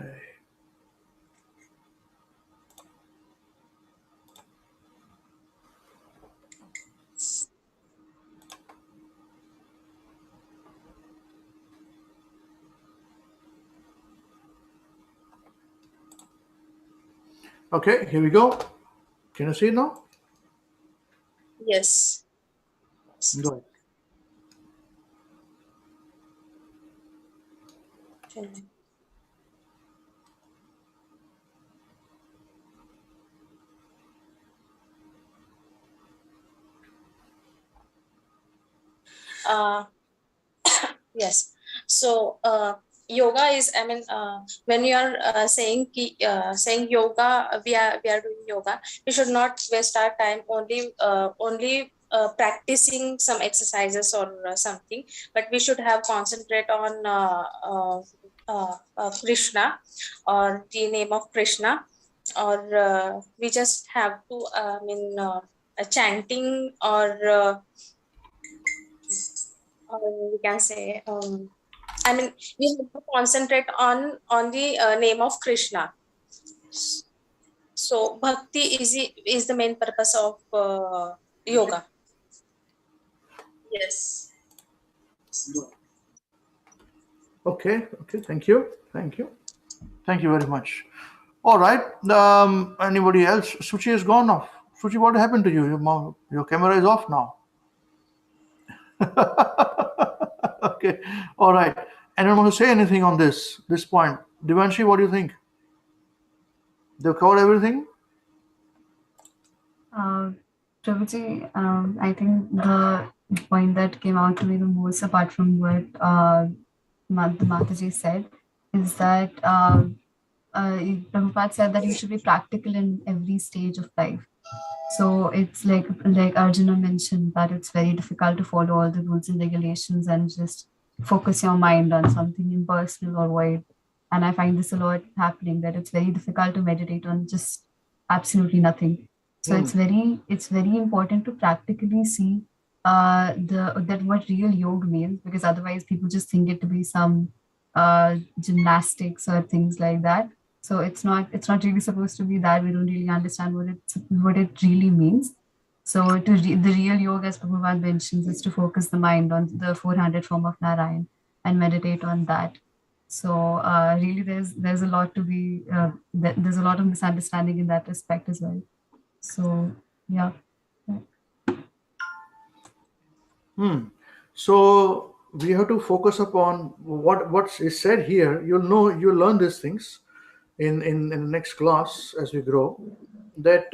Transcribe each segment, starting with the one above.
Okay. Okay, here we go. Can you see it now? Yes. Go ahead. Yes. So yoga is, I mean, when you are saying yoga, we are doing yoga, we should not waste our time only practicing some exercises or something, but we should have concentrate on Krishna, or the name of Krishna, or we just have to chanting, or we can say, I mean, we have to concentrate on the name of Krishna. So bhakti is the main purpose of yoga. Yes. Okay, thank you very much. All right, anybody else? Suchi is gone off. Suchi, what happened to you? Your camera is off now. Okay, all right. Anyone want to say anything on this point? Devanshi, what do you think? They've covered everything? Prabhuji, I think the point that came out to me the most, apart from what the Mataji said, is that Prabhupada said that you should be practical in every stage of life. So it's like Arjuna mentioned, that it's very difficult to follow all the rules and regulations and just focus your mind on something impersonal or void. And I find this a lot happening, that it's very difficult to meditate on just absolutely nothing. So it's very important to practically see that what real yoga means, because otherwise people just think it to be some gymnastics or things like that. So it's not really supposed to be that. We don't really understand what it really means. So the real yoga, as Bhagavad mentions, is to focus the mind on the 400 form of Narayan and meditate on that. So really, there's a lot to be there's a lot of misunderstanding in that respect as well. So yeah. So we have to focus upon what is said here. You'll learn these things in the next class as we grow. That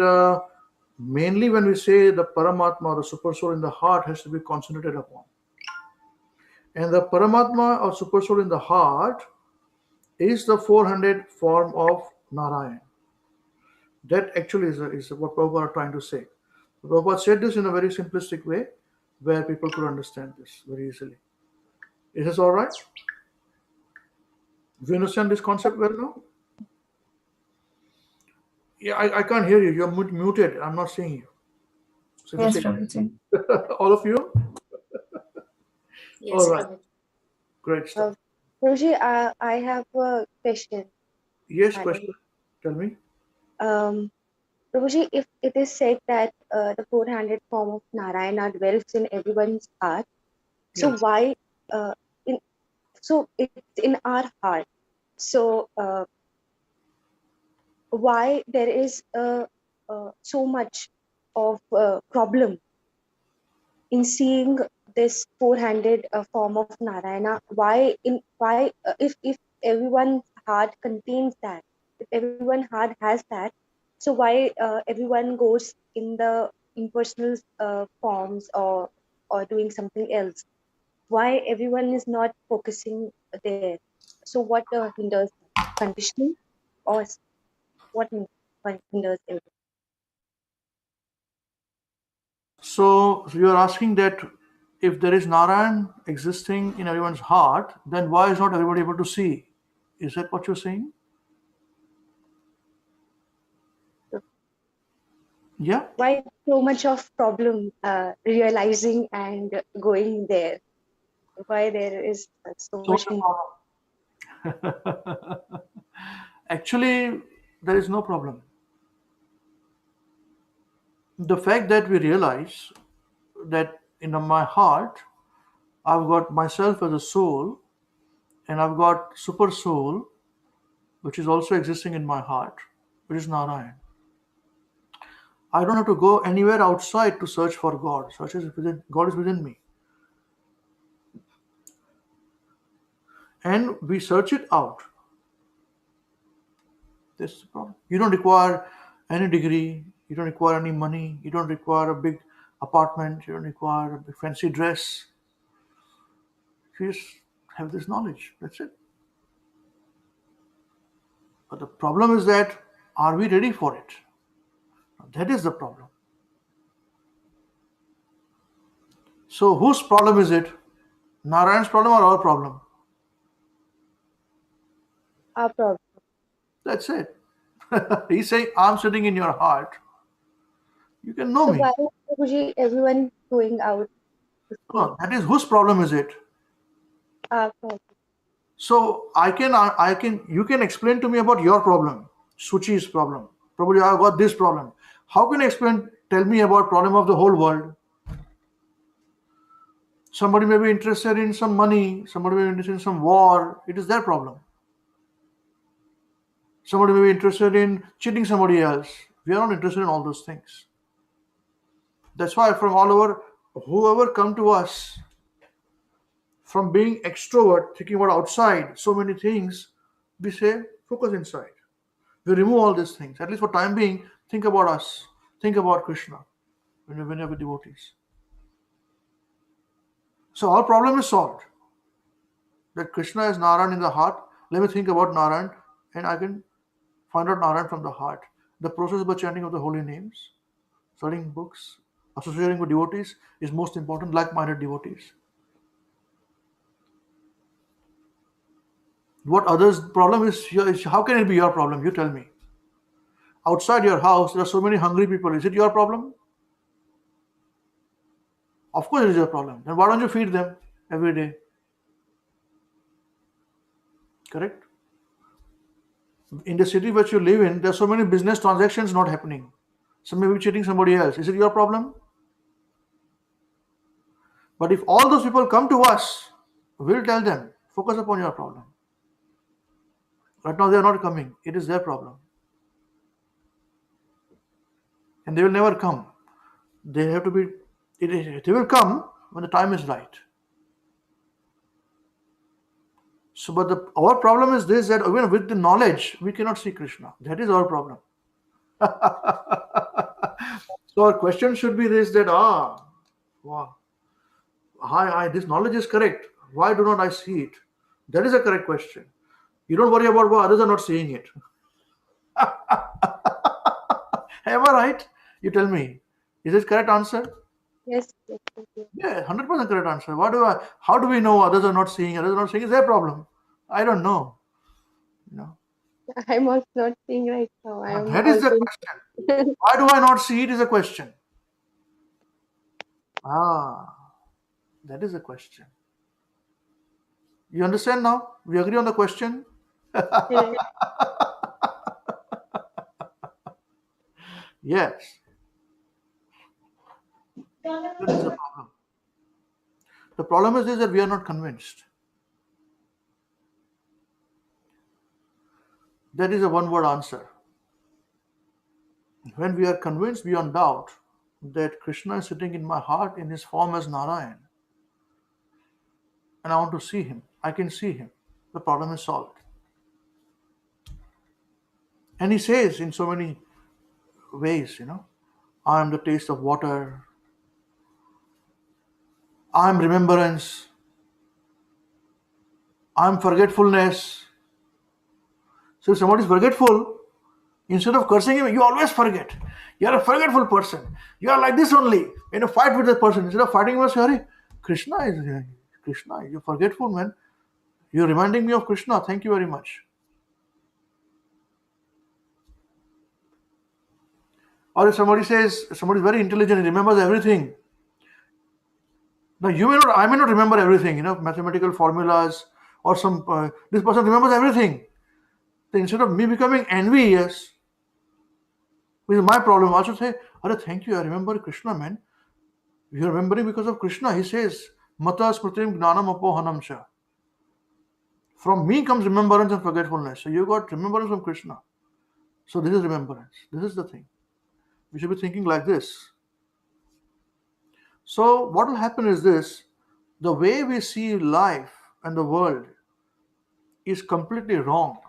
mainly when we say the Paramatma or the Super Soul in the heart has to be concentrated upon. And the Paramatma or Super Soul in the heart is the 400 form of Narayan. That actually is what Prabhupada are trying to say. Prabhupada said this in a very simplistic way where people could understand this very easily. Is this all right? Do you understand this concept well now? Yeah, I can't hear you. You're muted. I'm not seeing you. So Yes, Prabhuji. all of you? Yes, all right. Great stuff. Prabhuji, I have a question. Yes, question. Tell me. Prabhuji, if it is said that the 400 form of Narayana dwells in everyone's heart, so Yes. why so it's in our heart, so why there is so much of problem in seeing this 400 form of Narayana? Why if everyone's heart contains that, if everyone's heart has that, so why everyone goes in the impersonal forms or doing something else? Why everyone is not focusing there? So what hinders conditioning, or what hinders everything? So you are asking that if there is Narayan existing in everyone's heart, then why is not everybody able to see? Is that what you're saying? Yeah. Why so much of problem realizing and going there? Why there is so much? Actually, there is no problem. The fact that we realize that in my heart, I've got myself as a soul, and I've got super soul, which is also existing in my heart, which is Narayan. I don't have to go anywhere outside to search for God. God is within me. And we search it out. That's the problem. You don't require any degree, you don't require any money, you don't require a big apartment, you don't require a big fancy dress. You just have this knowledge. That's it. But the problem is that, are we ready for it? That is the problem. So whose problem is it? Narayan's problem or our problem? Our problem. That's it. He's saying, I'm sitting in your heart. You can know So me. why is Prabhuji, everyone going out to see? No, that is whose problem is it? Our problem. So you can explain to me about your problem, Suchi's problem. Probably I've got this problem. How can you tell me about problem of the whole world? Somebody may be interested in some money, somebody may be interested in some war. It is their problem. Somebody may be interested in cheating somebody else. We are not interested in all those things. That's why from all over, whoever come to us, from being extrovert, thinking about outside, so many things, we say, focus inside. We remove all these things. At least for time being, think about us. Think about Krishna when you're with devotees. So our problem is solved. That Krishna is Narayan in the heart. Let me think about Narayan and I can find out Narayan from the heart. The process by chanting of the holy names, studying books, associating with devotees is most important, like-minded devotees. What others' problem is, how can it be your problem? You tell me. Outside your house, there are so many hungry people. Is it your problem? Of course it is your problem. Then why don't you feed them every day? Correct? In the city which you live in, there are so many business transactions not happening. So maybe cheating somebody else. Is it your problem? But if all those people come to us, we'll tell them, focus upon your problem. Right now they are not coming. It is their problem. And they will never come. They have to be, they will come when the time is right. So, but our problem is this, that even with the knowledge, we cannot see Krishna. That is our problem. So our question should be this, that, wow, this knowledge is correct. Why do not I see it? That is a correct question. You don't worry about why others are not seeing it. Am I right? You tell me. Is this correct answer? Yes. Yes. Yeah, 100% correct answer. How do we know others are not seeing? Others are not seeing is their problem. I don't know. You know. I'm also not seeing right now. I am That is the also. question. Why do I not see it is a question. That is a question. You understand now? We agree on the question? Yes. That is the problem. The problem is this, that we are not convinced. That is a one-word answer. When we are convinced beyond doubt that Krishna is sitting in my heart in his form as Narayan, and I want to see him, I can see him. The problem is solved. And he says in so many ways, I am the taste of water, I am remembrance, I am forgetfulness. So if somebody is forgetful, instead of cursing him, you always forget. You are a forgetful person. You are like this only. In a fight with that person, instead of fighting him, say, Hare, Krishna is here. Krishna, you're forgetful, man. You're reminding me of Krishna. Thank you very much. Or if somebody says, somebody is very intelligent, he remembers everything. Now I may not remember everything, mathematical formulas or this person remembers everything. Then instead of me becoming envious, which is my problem, I should say, Hare, thank you, I remember Krishna, man. You're remembering because of Krishna. He says, Mata smritim gnanam apohanam cha. From me comes remembrance and forgetfulness. So you got remembrance from Krishna. So this is remembrance. This is the thing. We should be thinking like this. So what will happen is this: the way we see life and the world is completely wrong.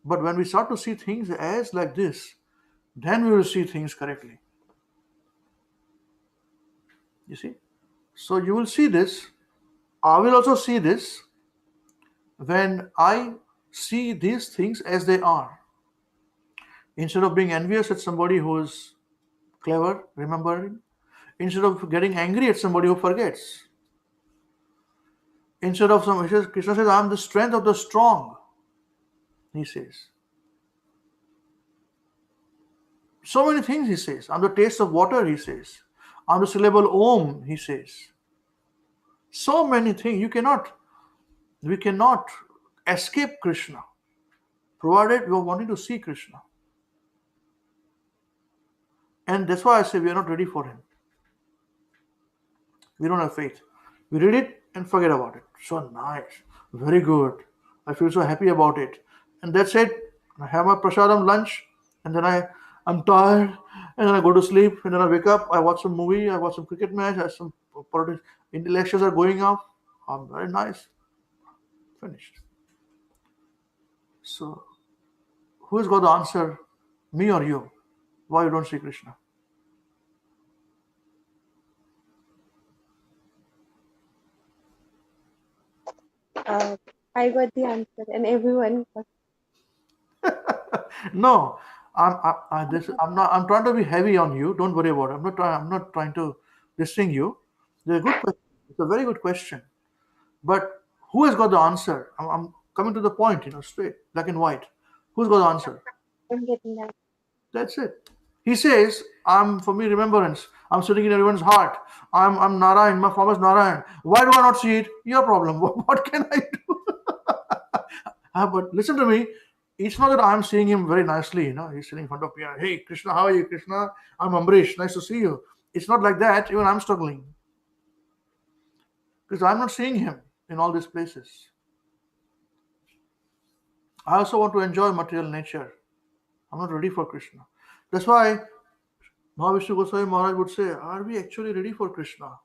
But when we start to see things as like this, then we will see things correctly. You see? So you will see this. I will also see this when I see these things as they are. Instead of being envious at somebody who is clever, remembering, instead of getting angry at somebody who forgets, instead of some, Krishna says, I am the strength of the strong, he says. So many things he says. I'm the taste of water, he says. I'm the syllable Om, he says. So many things. We cannot escape Krishna, provided we are wanting to see Krishna. And that's why I say we are not ready for him. We don't have faith. We read it and forget about it. So nice. Very good. I feel so happy about it. And that's it. I have my prasadam lunch, and then I'm tired, and then I go to sleep, and then I wake up, I watch some movie, I watch some cricket match, I have some politics, lectures are going off. I'm very nice. Finished. So who has got the answer? Me or you? Why you don't see Krishna? I got the answer, and everyone got. No, I'm not. I'm trying to be heavy on you. Don't worry about it. I'm not trying to dissing you. It's a good question. It's a very good question. But who has got the answer? I'm coming to the point. Straight, black and white. Who's got the answer? I'm getting that. That's it. He says, "I'm for me remembrance. I'm sitting in everyone's heart. I'm Narayan. My form is Narayan. Why do I not see it? Your problem. What can I do?" But listen to me. It's not that I'm seeing him very nicely. He's sitting in front of me. Hey, Krishna, how are you, Krishna? I'm Ambrish. Nice to see you. It's not like that. Even I'm struggling because I'm not seeing him in all these places. I also want to enjoy material nature. I'm not ready for Krishna. That's why Mahavishnu Goswami Maharaj would say, are we actually ready for Krishna?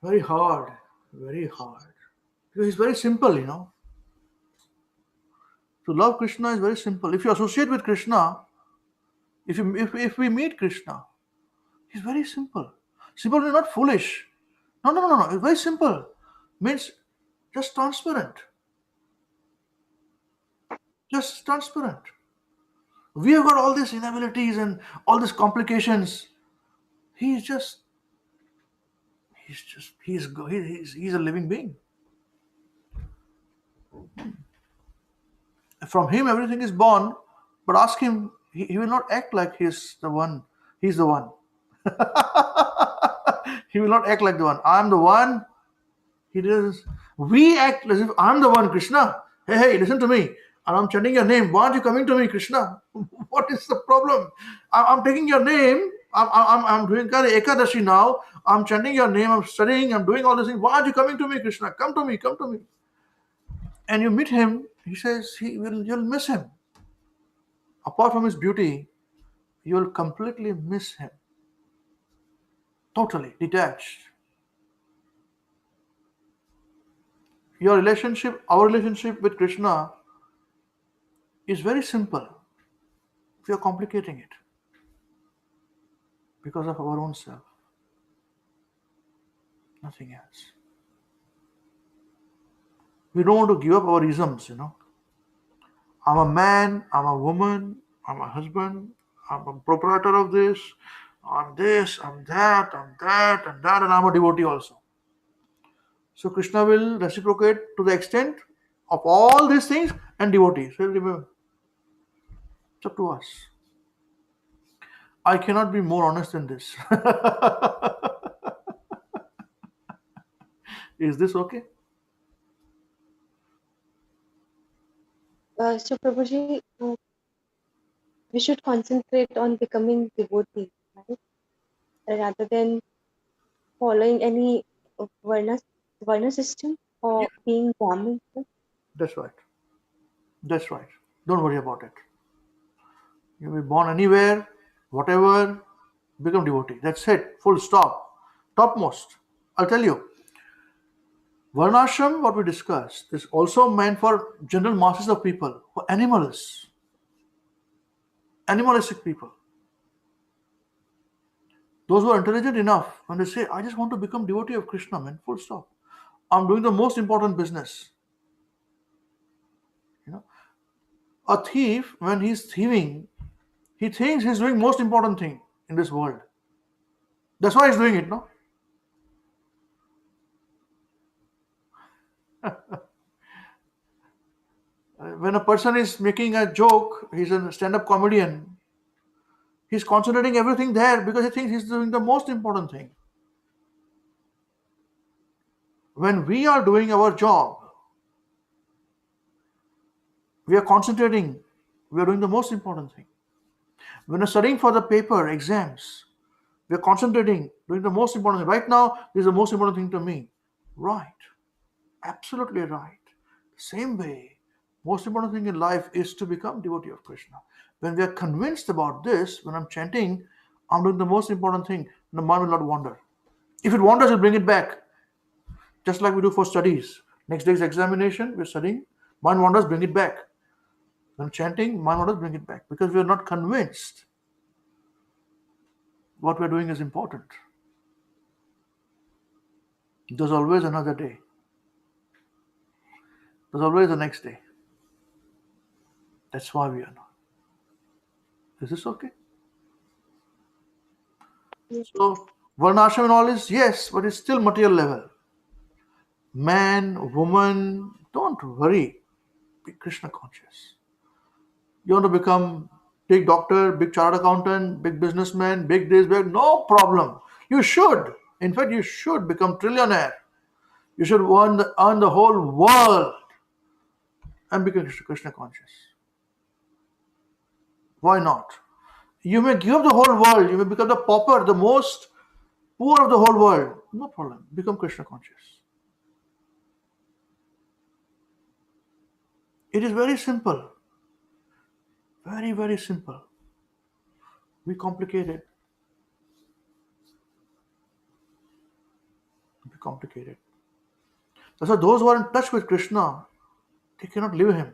Very hard. Very hard. Because he's very simple. To love Krishna is very simple. If you associate with Krishna, if we meet Krishna, he's very simple. Simple is not foolish. No. It's very simple. Means just transparent. Just transparent. We have got all these inabilities and all these complications. He's a living being. From him everything is born, but ask him, he will not act like he's the one. He's the one. He will not act like the one. I'm the one. He does. We act as if I'm the one, Krishna. Hey, listen to me. And I'm chanting your name. Why aren't you coming to me, Krishna? What is the problem? I'm taking your name. I'm doing Ekadashi now. I'm chanting your name. I'm studying. I'm doing all these things. Why aren't you coming to me, Krishna? Come to me. Come to me. And you meet him. He says you'll miss him. Apart from his beauty, you'll completely miss him. Totally detached. Our relationship with Krishna is very simple. We are complicating it because of our own self. Nothing else. We don't want to give up our isms. I'm a man, I'm a woman, I'm a husband, I'm a proprietor of this, I'm that, and I'm a devotee also. So Krishna will reciprocate to the extent of all these things and devotees. So remember, it's up to us. I cannot be more honest than this. Is this okay? So Prabhuji, we should concentrate on becoming devotee, right? Rather than following any varna system Yeah, or being Brahmin. that's right. That's right. Don't worry about it. You'll be born anywhere, whatever, become devotee. That's it. Full stop. Topmost. I'll tell you. Varnashram, what we discussed, is also meant for general masses of people, for animals, animalistic people. Those who are intelligent enough, when they say, I just want to become devotee of Krishna, man, full stop. I'm doing the most important business. You know, a thief, when he's thieving, he thinks he's doing most important thing in this world. That's why he's doing it, no? When a person is making a joke, he's a stand-up comedian, he's concentrating everything there because he thinks he's doing the most important thing. When we are doing our job, we are concentrating, we are doing the most important thing. When we're studying for the paper, exams, we are concentrating, doing the most important thing. Right now, this is the most important thing to me. Right. Absolutely right. Same way, most important thing in life is to become devotee of Krishna. When we are convinced about this, when I'm chanting, I'm doing the most important thing, the mind will not wander. If it wanders, we'll bring it back. Just like we do for studies. Next day's examination, we're studying, mind wanders, bring it back. When chanting, mind wanders, bring it back. Because we are not convinced what we're doing is important. There's always another day. There's always the next day. That's why we are not. Is this okay? So, Varnashram and all is yes, but it's still material level. Man, woman, don't worry. Be Krishna conscious. You want to become big doctor, big chartered accountant, big businessman, big this, big, no problem. You should. In fact, you should become trillionaire. You should earn the whole world and become Krishna conscious. Why not? You may give up the whole world. You may become the pauper, the most poor of the whole world. No problem. Become Krishna conscious. It is very simple. Very, very simple. We complicate it. We complicate it. That's why those who are in touch with Krishna, they cannot leave him.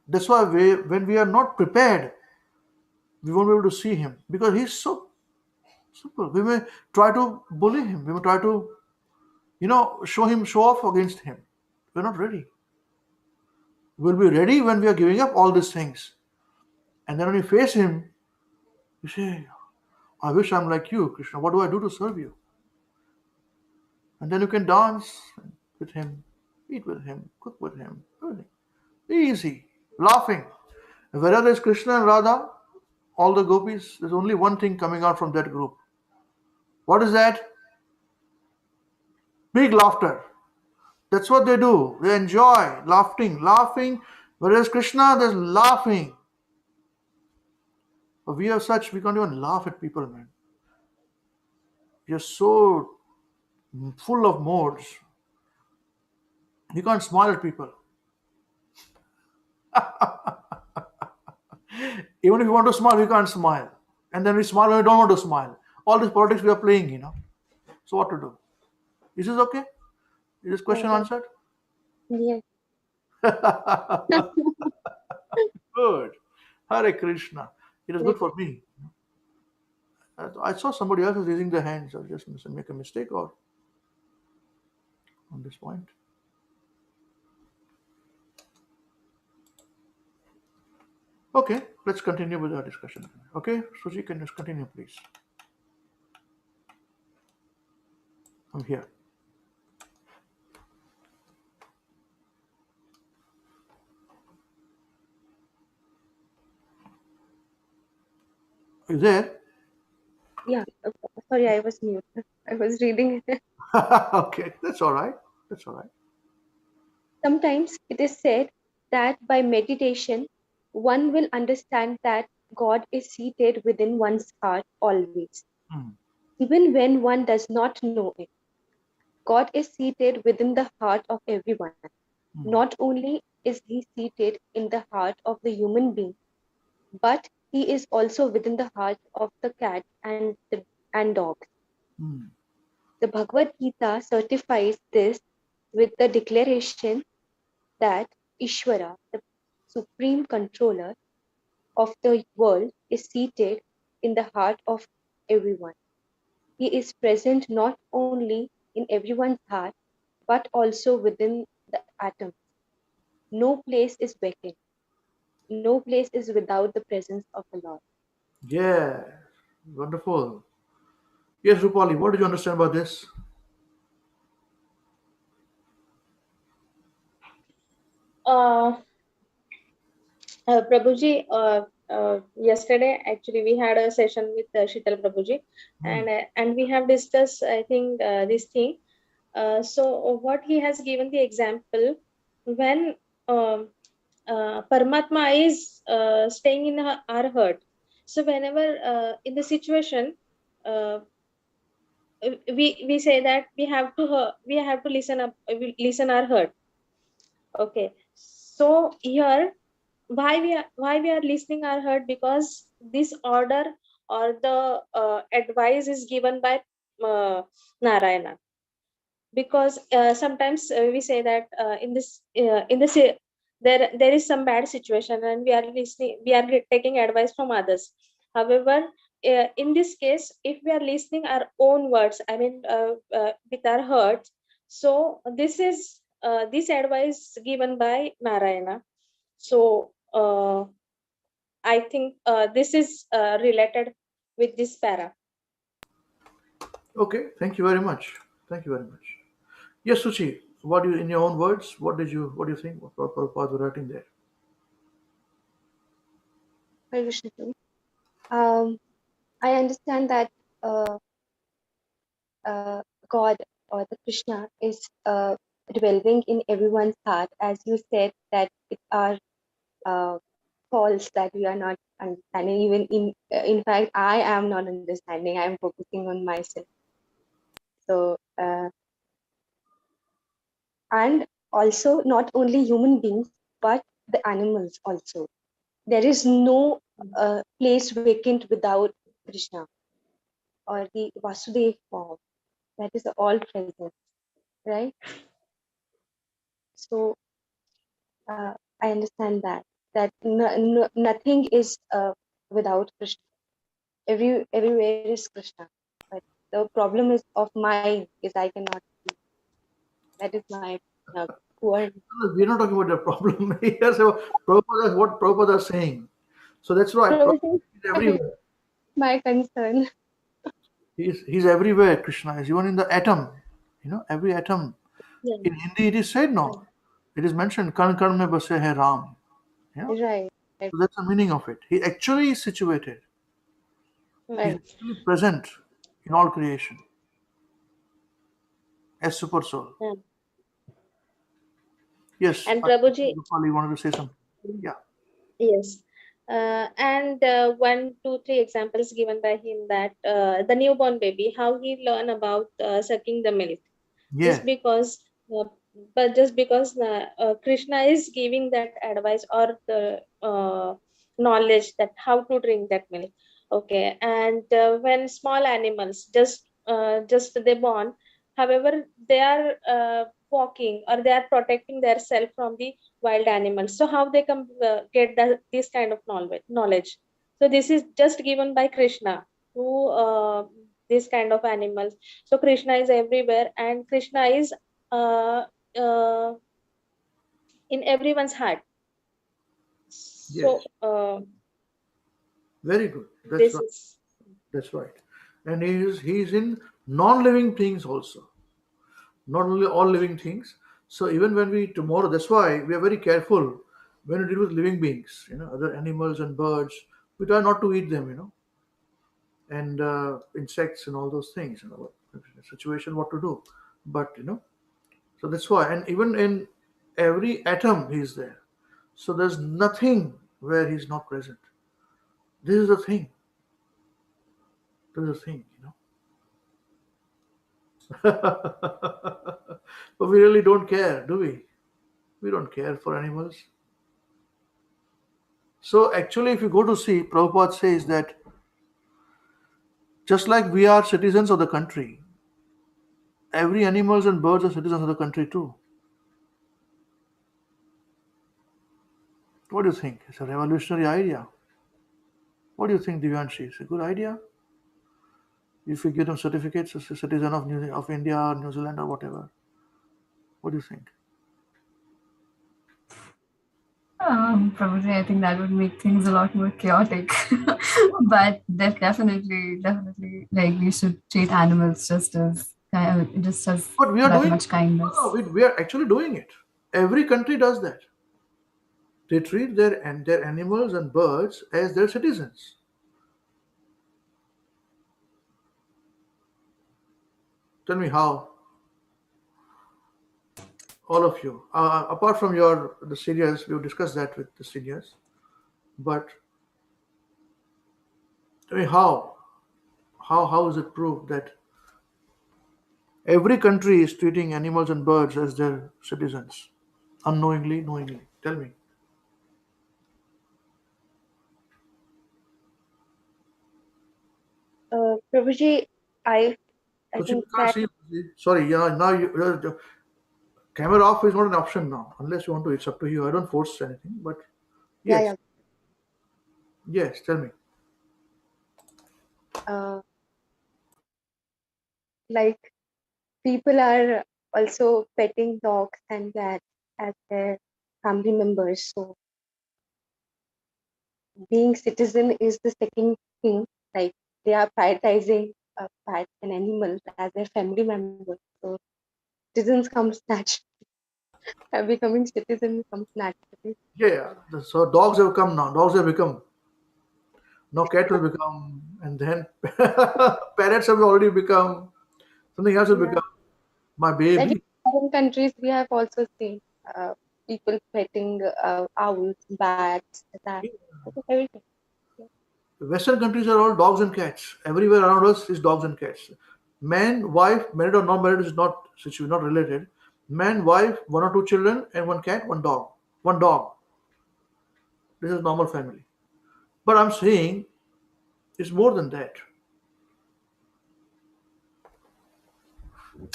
That's why when we are not prepared, we won't be able to see him because he's so simple. We may try to bully him. We may try to, show off against him. We're not ready. We'll be ready when we are giving up all these things. And then when you face him, you say, I wish I'm like you, Krishna. What do I do to serve you? And then you can dance with him, eat with him, cook with him, everything. Easy, laughing. Wherever there's Krishna and Radha, all the gopis, there's only one thing coming out from that group. What is that? Big laughter. That's what they do. They enjoy laughing. Whereas Krishna, there's laughing. But we are such, we can't even laugh at people, man. We are so full of modes. You can't smile at people. Even if you want to smile, we can't smile. And then we smile when we don't want to smile. All this politics we are playing, So what to do? Is this okay? Is this question answered? Yes. Good. Hare Krishna. It is good for me. I saw somebody else was raising their hands. I just make a mistake or on this point. Okay, let's continue with our discussion. Okay, Suji, can you continue, please? I'm here. Are you there? Yeah. Sorry, I was mute. I was reading it. Okay, that's all right. That's all right. Sometimes it is said that by meditation, one will understand that God is seated within one's heart always, Hmm. even when one does not know it. God is seated within the heart of everyone. Hmm. Not only is He seated in the heart of the human being, but He is also within the heart of the cat and dog. Hmm. The Bhagavad Gita certifies this with the declaration that Ishvara, the supreme controller of the world, is seated in the heart of everyone. He is present not only in everyone's heart, but also within the atom. No place is vacant. No place is without the presence of the Lord. Yeah, wonderful. Yes, Rupali, what did you understand about this? uh, Prabhuji, yesterday actually we had a session with Shital Prabhuji, Hmm. and we have discussed, I think, this thing. So what he has given the example, when um, Paramatma is staying in our heart. So whenever in the situation, uh, we say that we have to listen up, listen our heart. Okay, so here why we are listening our heart, because this order or the advice is given by Narayana. Because sometimes we say that in this there is some bad situation and we are listening, we are taking advice from others. However, in this case, if we are listening our own words, I mean, with our hearts, so this advice given by Narayana. So I think this is related with this para. Okay, thank you very much. Thank you very much. Yes, Suchi, what do you, in your own words, what do you think? What Prabhupada was writing there? Hare Krishna. Um, I understand that uh, God or the Krishna is dwelling in everyone's heart, as you said that it are uh, faults that we are not understanding. Even in fact, I am not understanding. I am focusing on myself. So and also not only human beings but the animals also. There is no place vacant without Krishna or the Vasudev form. That is all present, right? So I understand that nothing is without Krishna. Everywhere is Krishna. But the problem is of mine is I cannot see. That is my poor. No, we're not talking about the problem here. So Prabhupada, what Prabhupada is saying. So that's right. Prabhupada Problem is everywhere. my concern. He's everywhere. Krishna is even in the atom. Every atom. Yeah. In Hindi, it is said Right. no. It is mentioned. Kan kan mein base hai Ram. Right, right, So that's the meaning of it. He actually is situated. He's right. actually present in all creation as super soul. Yeah. Yes, And I Prabhuji, Rupali wanted to say something. Yeah. yes. And one, two, three examples given by him, that the newborn baby, how he learn about sucking the milk, Yeah. just because, uh, but just because Krishna is giving that advice or the knowledge that how to drink that milk. Okay, and when small animals just they born, however they are walking or they are protecting themselves from the wild animals. So how they can get this kind of knowledge? So this is just given by Krishna to this kind of animals. So Krishna is everywhere, and Krishna is uh, uh, in everyone's heart. Yes. So Very good. That's this right. is, That's right. And he's in non-living things also. Not only all living things. So even when we tomorrow, that's why we are very careful when we deal with living beings, other animals and birds. We try not to eat them, and insects and all those things. Situation what to do, but so that's why. And even in Every atom he is there. So there's nothing where he's not present. This is the thing. This is the thing, But we really don't care, do we? We don't care for animals. So actually, if you go to see, Prabhupada says that just like we are citizens of the country, every animals and birds are citizens of the country too. What do you think? It's a revolutionary idea. What do you think, Divyanshi? It's a good idea? If we give them certificates as a citizen of India or New Zealand or whatever. What do you think? Probably, I think that would make things a lot more chaotic. But definitely, like we should treat animals just as But we are that doing much kindness. no, we are actually doing it. Every country does that. They treat their animals and birds as their citizens. Tell me how. All of you. Apart from the seniors, we've discussed that with the seniors. But tell me how. How is it proved that every country is treating animals and birds as their citizens? Unknowingly, knowingly. Tell me. Prabhuji, I But we think can't that see you. Sorry, yeah, now the camera off is not an option now. Unless you want to, it's up to you. I don't force anything. But yeah, yes, yeah. yes, tell me. Uh, like people are also petting dogs and cats as their family members. So being citizen is the second thing. Like they are prioritizing pets and animals as their family members. So citizens comes naturally. Becoming citizen comes naturally. Yeah, yeah. So dogs have come now. Dogs have become. Now cat will become, and then parrots have already become. Something else will Yeah. become. My Like in baby. foreign countries, we have also seen people petting owls, bats, that, everything. Western countries are all dogs and cats. Everywhere around us is dogs and cats. Man, wife, married or not married is not situation, not related. Man, wife, one or two children, and one cat, one dog. One dog. This is normal family. But I'm saying it's more than that.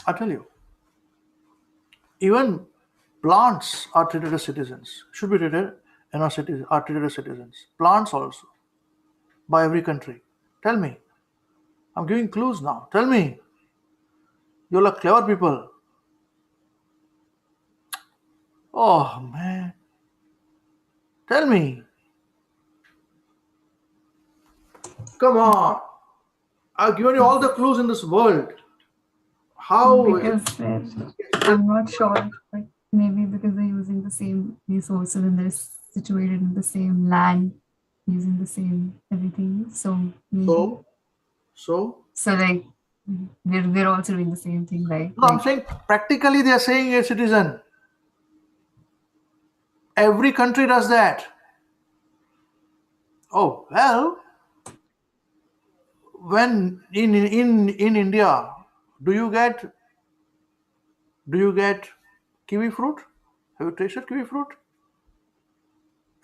I tell you, even plants are treated as citizens. Should be treated and are treated as citizens. Plants also by every country. Tell me. I'm giving clues now. Tell me. You're like clever people. Oh man. Tell me. Come on. I've given you all the clues in this world. How is it? Because I'm not sure, but maybe because they're using the same resources and they're situated in the same land, using the same everything. So maybe. So Like we're also doing the same thing, right? no, I'm saying practically they are saying a citizen. Every country does that. Oh well, when in India, do you get do you get kiwi fruit? Have you tasted kiwi fruit?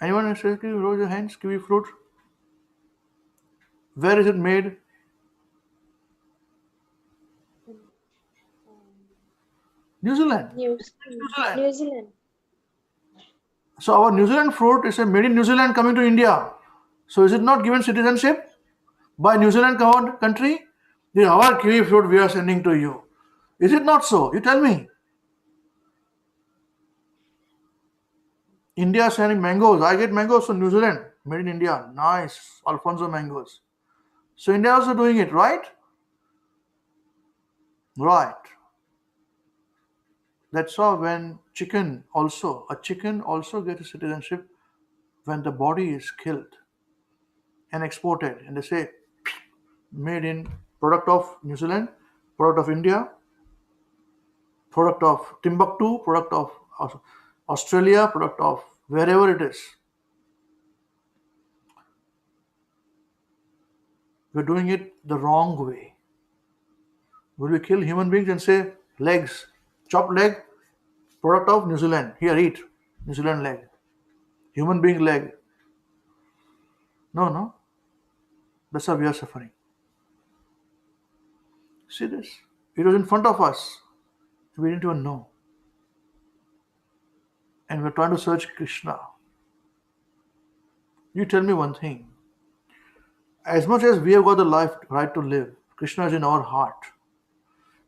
Anyone has tasted kiwi? Raise your hands. Kiwi fruit. Where is it made? New Zealand. New New Zealand. New Zealand. So our New Zealand fruit is a made in New Zealand coming to India. So is it not given citizenship by New Zealand country? This is our kiwi fruit we are sending to you. Is it not so? You tell me. India is sending mangoes. I get mangoes from New Zealand, made in India. Nice, Alfonso mangoes. So India also doing it, right? Right. That's how when a chicken also gets citizenship when the body is killed and exported, and they say made in product of New Zealand, product of India, product of Timbuktu, product of also. Australia, product of wherever it is. We're doing it the wrong way. Will we kill human beings and say legs, chopped leg, product of New Zealand? Here, eat New Zealand leg, human being leg. No, no. That's how we are suffering. See this? It was in front of us. We didn't even know. And we're trying to search Krishna. You tell me one thing. As much as we have got the life right to live, Krishna is in our heart.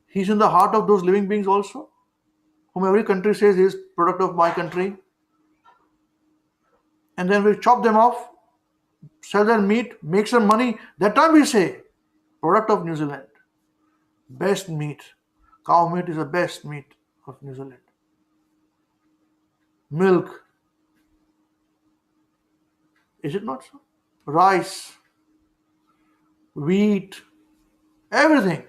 He's in the heart of those living beings also, whom every country says is product of my country. And then we chop them off, sell their meat, make some money. That time we say, product of New Zealand. Best meat. Cow meat is the best meat of New Zealand. Milk. Is it not so? Rice, wheat, everything.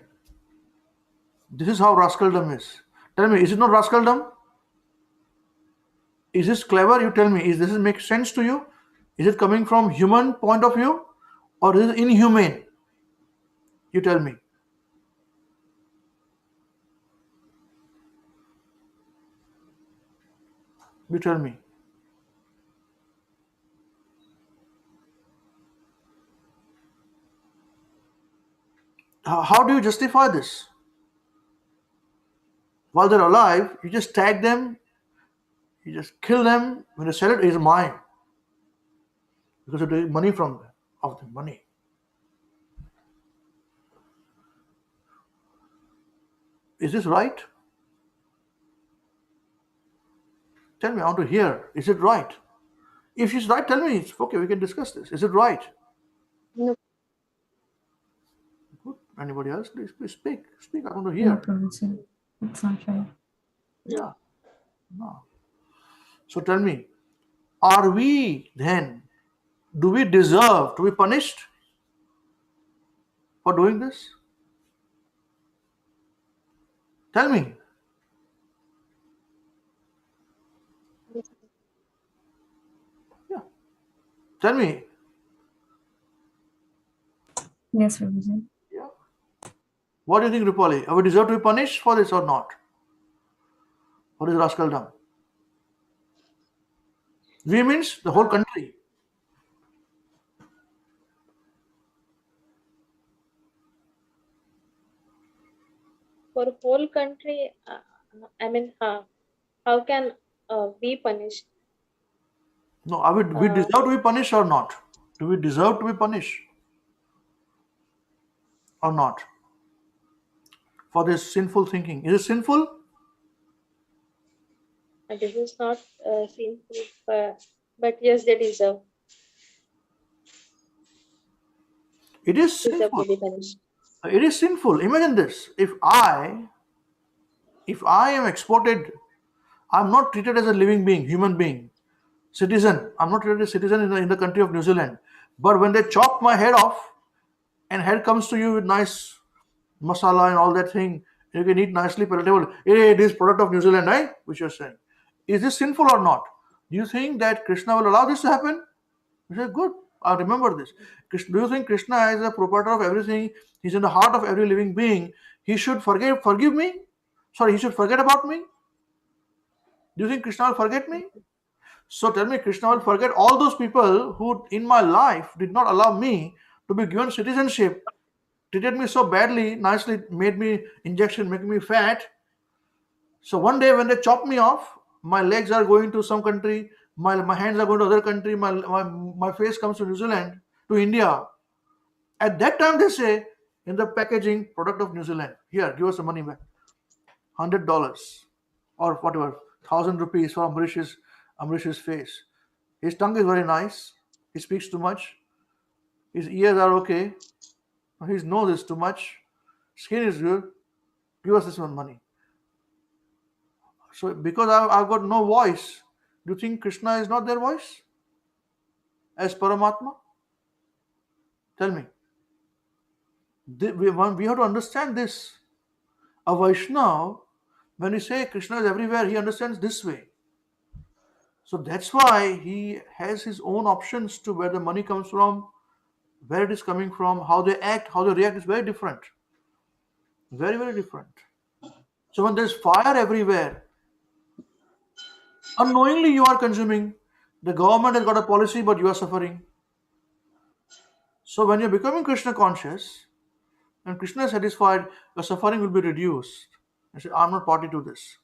This is how rascaldom is. Tell me, is it not rascaldom? Is this clever? You tell me. Is this make sense to you? Is it coming from human point of view, or is it inhumane? You tell me. You tell me. How do you justify this? While they're alive, you just tag them, you just kill them. When you sell it, it's mine. Because you're doing money from them, of the money. Is this right? Tell me, I want to hear. Is it right? If it's right, tell me. It's okay, we can discuss this. Is it right? No. Good. Anybody else? Please speak. Speak. I want to No, hear. Prabhuji. It's not right. Yeah. No. So tell me, are we then, do we deserve to be punished for doing this? Tell me. Yeah. Tell me. Yes, Prabhuji. Yeah. What do you think, Rupali? Are we deserve to be punished for this or not? What is rascaldom? We means the whole country. For whole country, I mean, how can we punish? No, are we deserve to be punished or not? Do we deserve to be punished or not for this sinful thinking? Is it sinful? This is not sinful, but yes, they deserve It is to sinful. be punished. It is sinful. Imagine this. If I am exported, I'm not treated as a living being, human being, citizen. I'm not treated as a citizen in the country of New Zealand. But when they chop my head off and head comes to you with nice masala and all that thing, you can eat nicely palatable. Hey, it is product of New Zealand, right? Which you're saying. Is this sinful or not? Do you think that Krishna will allow this to happen? You say, good. I remember this. Do you think Krishna is a proprietor of everything? He's in the heart of every living being. He should forgive me? Sorry, he should forget about me? Do you think Krishna will forget me? So tell me, Krishna will forget all those people who in my life did not allow me to be given citizenship, treated me so badly, nicely made me injection, making me fat. So one day when they chop me off, my legs are going to some country, my hands are going to other country, my face comes to New Zealand, to India. At that time they say in the packaging, product of New Zealand. Here, give us the money back. $100 or whatever, 1,000 rupees for Ambarish's face. His tongue is very nice. He speaks too much. His ears are okay. His nose is too much. Skin is good. Give us this one money. So because I've got no voice, do you think Krishna is not their voice as Paramatma? Tell me. We have to understand this. A Vaishnava, when we say Krishna is everywhere, he understands this way. So that's why he has his own options to where the money comes from, where it is coming from, how they act, how they react is very different. Very, very different. So when there's fire everywhere, unknowingly you are consuming. The government has got a policy, but you are suffering. So when you're becoming Krishna conscious, and Krishna is satisfied, your suffering will be reduced. You say, I'm not party to this.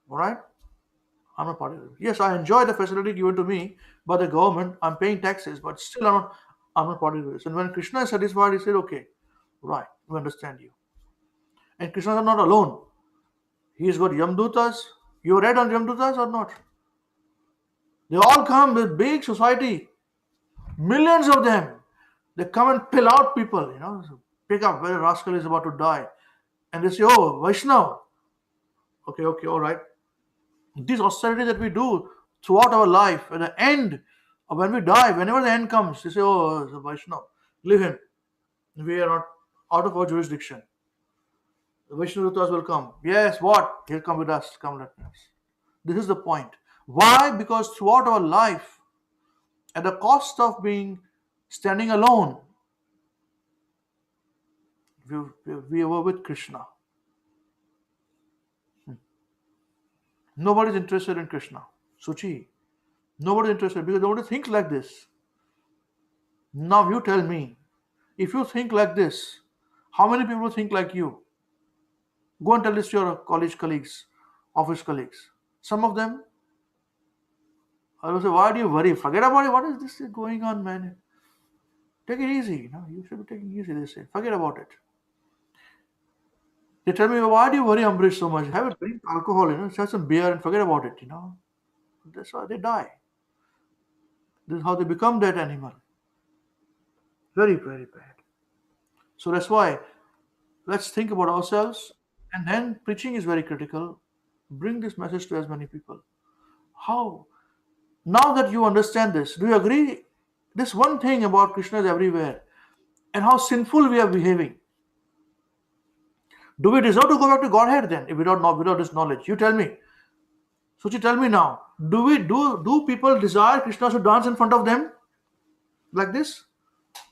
Alright? I'm not party to this. Yes, I enjoy the facility given to me by the government. I'm paying taxes, but still I'm not party to this. And when Krishna is satisfied, he said, okay, right, we understand you. And Krishna is not alone. He's got Yamdutas. You read on Yamdutas or not? They all come with big society, millions of them. They come and pill out people, so pick up where a rascal is about to die. And they say, oh, Vaishnav. Okay, all right. This austerity that we do throughout our life, at the end, or when we die, whenever the end comes, they say, oh, it's a Vaishnav, leave him. We are not out of our jurisdiction. The Vaishnavutas will come. Yes, what? He'll come with us. Come let us. This is the point. Why? Because throughout our life, at the cost of being standing alone, we were with Krishna. Nobody's interested in Krishna. Suchi. Nobody's interested because nobody thinks like this. Now you tell me, if you think like this, how many people think like you? Go and tell this to your college colleagues, office colleagues. Some of them, I will say, why do you worry? Forget about it. What is this going on, man? Take it easy. You should be taking it easy, they say. Forget about it. They tell me, why do you worry, Ambrish, so much? Have a drink alcohol, have some beer and forget about it, That's why they die. This is how they become that animal. Very, very bad. So that's why let's think about ourselves, and then preaching is very critical. Bring this message to as many people. How? Now that you understand this, do you agree? This one thing about Krishna is everywhere, and how sinful we are behaving. Do we deserve to go back to Godhead then, if without this knowledge? You tell me. Suchi, tell me now. Do people desire Krishna to dance in front of them? Like this?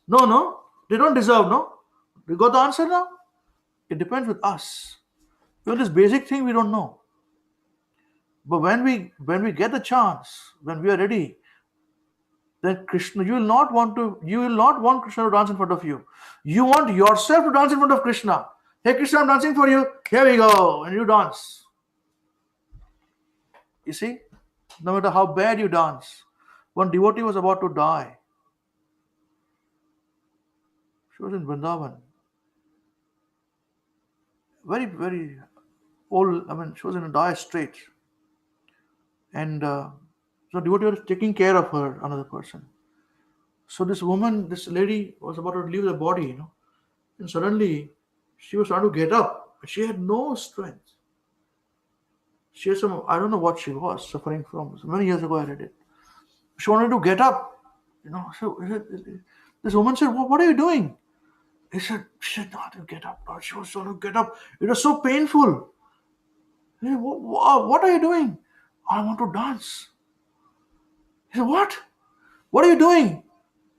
No. They don't deserve, no? We got the answer now? It depends with us. Even this basic thing we don't know. But when we get the chance, when we are ready, then Krishna, you will not want Krishna to dance in front of you. You want yourself to dance in front of Krishna. Hey Krishna, I'm dancing for you. Here we go. And you dance. You see? No matter how bad you dance. One devotee was about to die. She was in Vrindavan. Very, very old. She was in a dire strait. And so devotee was taking care of her, another person. So this lady was about to leave the body, and suddenly she was trying to get up. She had no strength. She had I don't know what she was suffering from. So many years ago I read it. She wanted to get up, So this woman said, what are you doing? He said, she said, not to get up. Lord. She was trying to get up. It was so painful. He said, what are you doing? I want to dance. He said, what? What are you doing?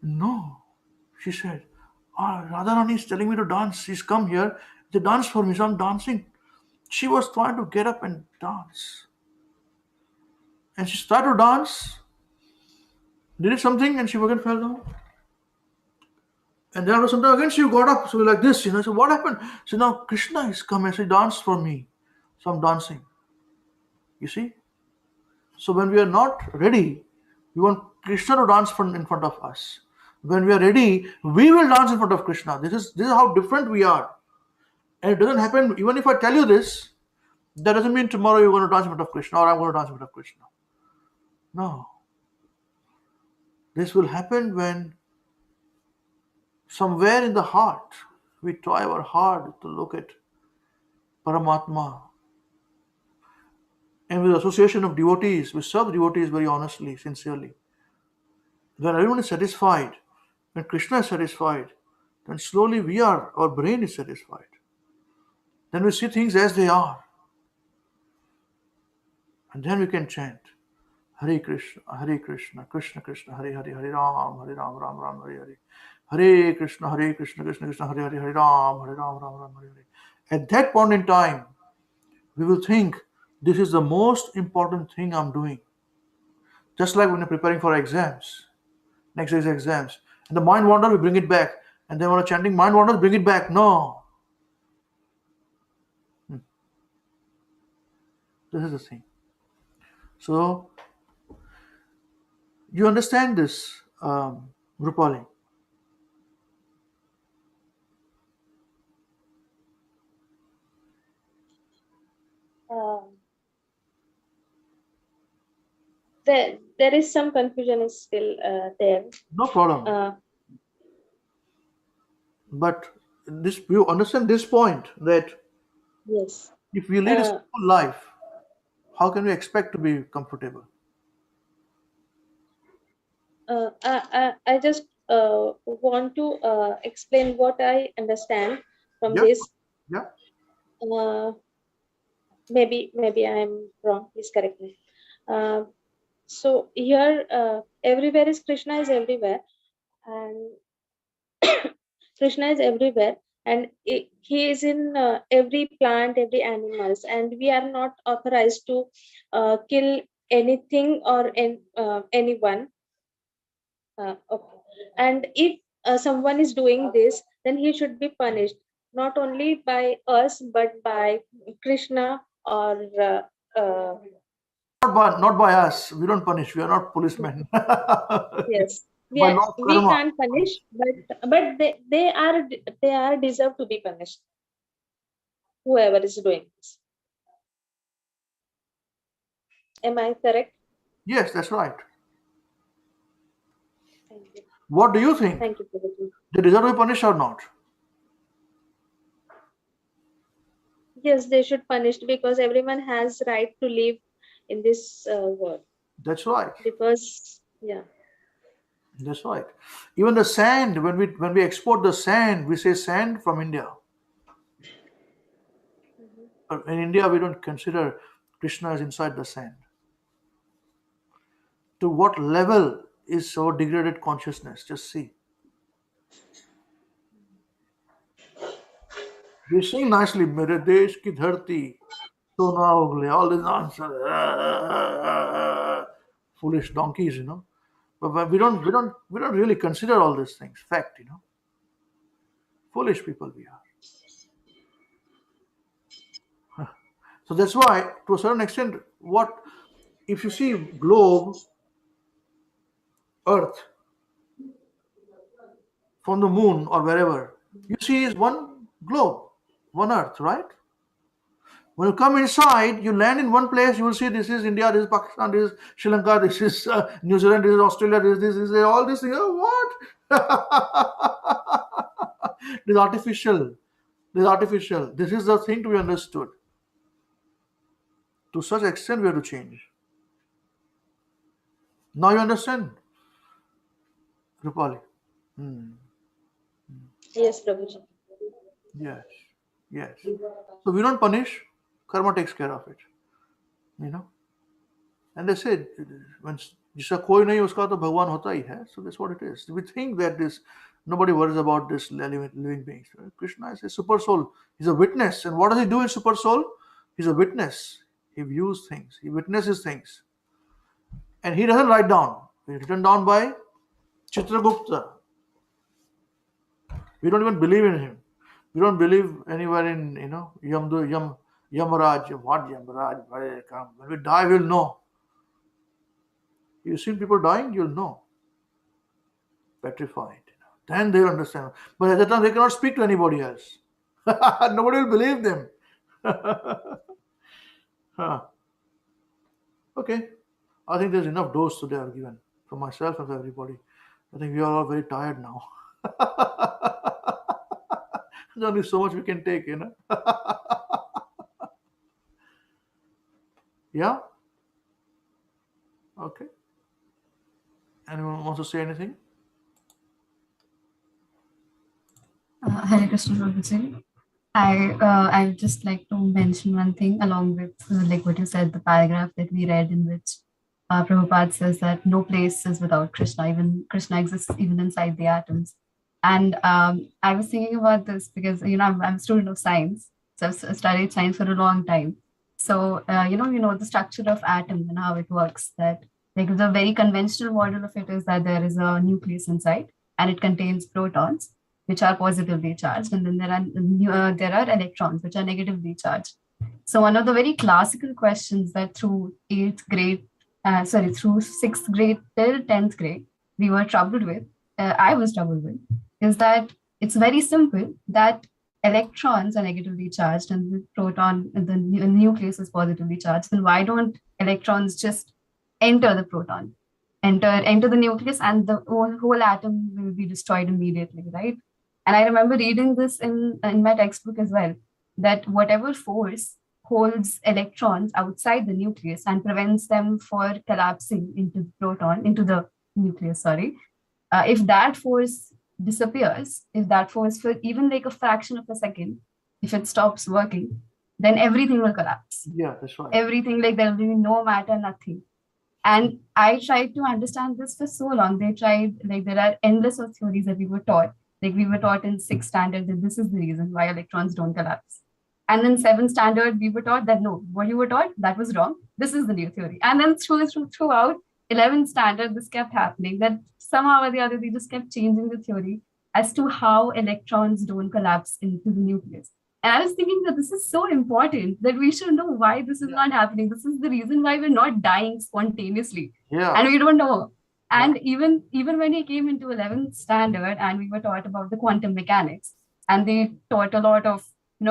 No, she said. Radharani is telling me to dance. She's come here to dance for me, so I'm dancing. She was trying to get up and dance. And she started to dance, did something, and she again fell down. And then after some time again she got up, so like this, So what happened? So now Krishna is coming, she danced for me. So I'm dancing. You see? So when we are not ready, we want Krishna to dance in front of us. When we are ready, we will dance in front of Krishna. This is how different we are. And it doesn't happen, even if I tell you this, that doesn't mean tomorrow you're going to dance in front of Krishna or I'm going to dance in front of Krishna. No. This will happen when somewhere in the heart, we try our hard to look at Paramatma. And with the association of devotees, we serve devotees very honestly, sincerely. When everyone is satisfied, when Krishna is satisfied, then slowly our brain is satisfied. Then we see things as they are. And then we can chant Hare Krishna, Krishna Krishna, Hare Hare, Hare Ram, Ram Ram, Hare Hare. Hare Krishna, Krishna Krishna, Hare Hare, Hare Ram, Ram Ram, Hare Hare. At that point in time, we will think this is the most important thing I'm doing. Just like when you're preparing for exams, next day's exams, and the mind wanders, we bring it back. And then when we're chanting, mind wanders, bring it back. No. This is the thing. So, you understand this, Rupali? There is some confusion is still there. No problem. But this, you understand this point that Yes. if we lead a simple life, how can we expect to be comfortable? I just want to explain what I understand from this. Yeah. Maybe I am wrong. Please correct me. So here, everywhere is Krishna is everywhere, and Krishna is everywhere, and he is in every plant, every animals, and we are not authorized to kill anything or anyone. Okay. And if someone is doing this, then he should be punished, not only by us, but by Krishna or Not by us. We don't punish. We are not policemen. yes. By law of We karma. can't punish, but they are deserve to be punished. Whoever is doing this. Am I correct? Yes, that's right. Thank you. What do you think? Thank you, Prabhuji. They deserve to be punished or not? Yes, they should punish because everyone has right to live in this world. That's right. Because That's right. Even the sand, when we export the sand, we say sand from India. But in India, we don't consider Krishna as inside the sand. To what level is our degraded consciousness? Just see. We sing nicely, Mere Desh ki dharti, Sona Ugle, all this nonsense. Foolish donkeys, But we don't really consider all these things. Fact, Foolish people we are. So that's why, to a certain extent, if you see globe, Earth, from the moon or wherever, you see is one globe, one Earth, right? When you come inside, you land in one place, you will see this is India, this is Pakistan, this is Sri Lanka, this is New Zealand, this is Australia, this is all these things. Oh, what? This is artificial. This is artificial. This is the thing to be understood. To such extent, we have to change. Now you understand, Rupali? yes, Prabhuji. Yes. So we don't punish. Karma takes care of it. And they said, when जिसका कोई नहीं उसका तो भगवान होता ही है. So that's what it is. We think that nobody worries about this living beings. Krishna is a super soul. He's a witness. And what does he do in super soul? He's a witness. He views things. He witnesses things. And he doesn't write down. It's written down by Chitragupta. We don't even believe in him. We don't believe anywhere in, Yamaraj. What Yamaraj? Where they come? When we die, we'll know. You've seen people dying, you'll know. Petrified. Then they'll understand. But at that time, they cannot speak to anybody else. Nobody will believe them. Okay. I think there's enough dose today I've given for myself and for everybody. I think we are all very tired now. There's only so much we can take, Yeah? Okay. Anyone wants to say anything? Hare Krishna, Prabhuji. I would just like to mention one thing along with like what you said, the paragraph that we read in which Prabhupada says that no place is without Krishna. Even Krishna exists even inside the atoms. And I was thinking about this because I'm a student of science, so I've studied science for a long time. So you know the structure of atom and how it works. That like the very conventional model of it is that there is a nucleus inside and it contains protons which are positively charged, and then there are electrons which are negatively charged. So one of the very classical questions that through through sixth grade till 10th grade we were troubled with, I was troubled with, is that it's very simple that electrons are negatively charged and the proton, the nucleus is positively charged. Then why don't electrons just enter the proton, enter the nucleus, and the whole atom will be destroyed immediately, right? And I remember reading this in my textbook as well, that whatever force holds electrons outside the nucleus and prevents them for collapsing into the nucleus, sorry, if that force disappears, if that force for even like a fraction of a second, if it stops working, then everything will collapse. Yeah, that's right. Everything, like there will be no matter, nothing. And I tried to understand this for so long. They tried, like, there are endless of theories that we were taught. Like, we were taught in sixth standard that this is the reason why electrons don't collapse. And then seventh standard, we were taught that no, what you were taught, that was wrong. This is the new theory. And then throughout 11th standard, this kept happening, that somehow or the other, they just kept changing the theory as to how electrons don't collapse into the nucleus. And I was thinking that this is so important that we should know why this is not happening. This is the reason why we're not dying spontaneously. Yeah. And we don't know. And even when he came into 11th standard and we were taught about the quantum mechanics, and they taught a lot of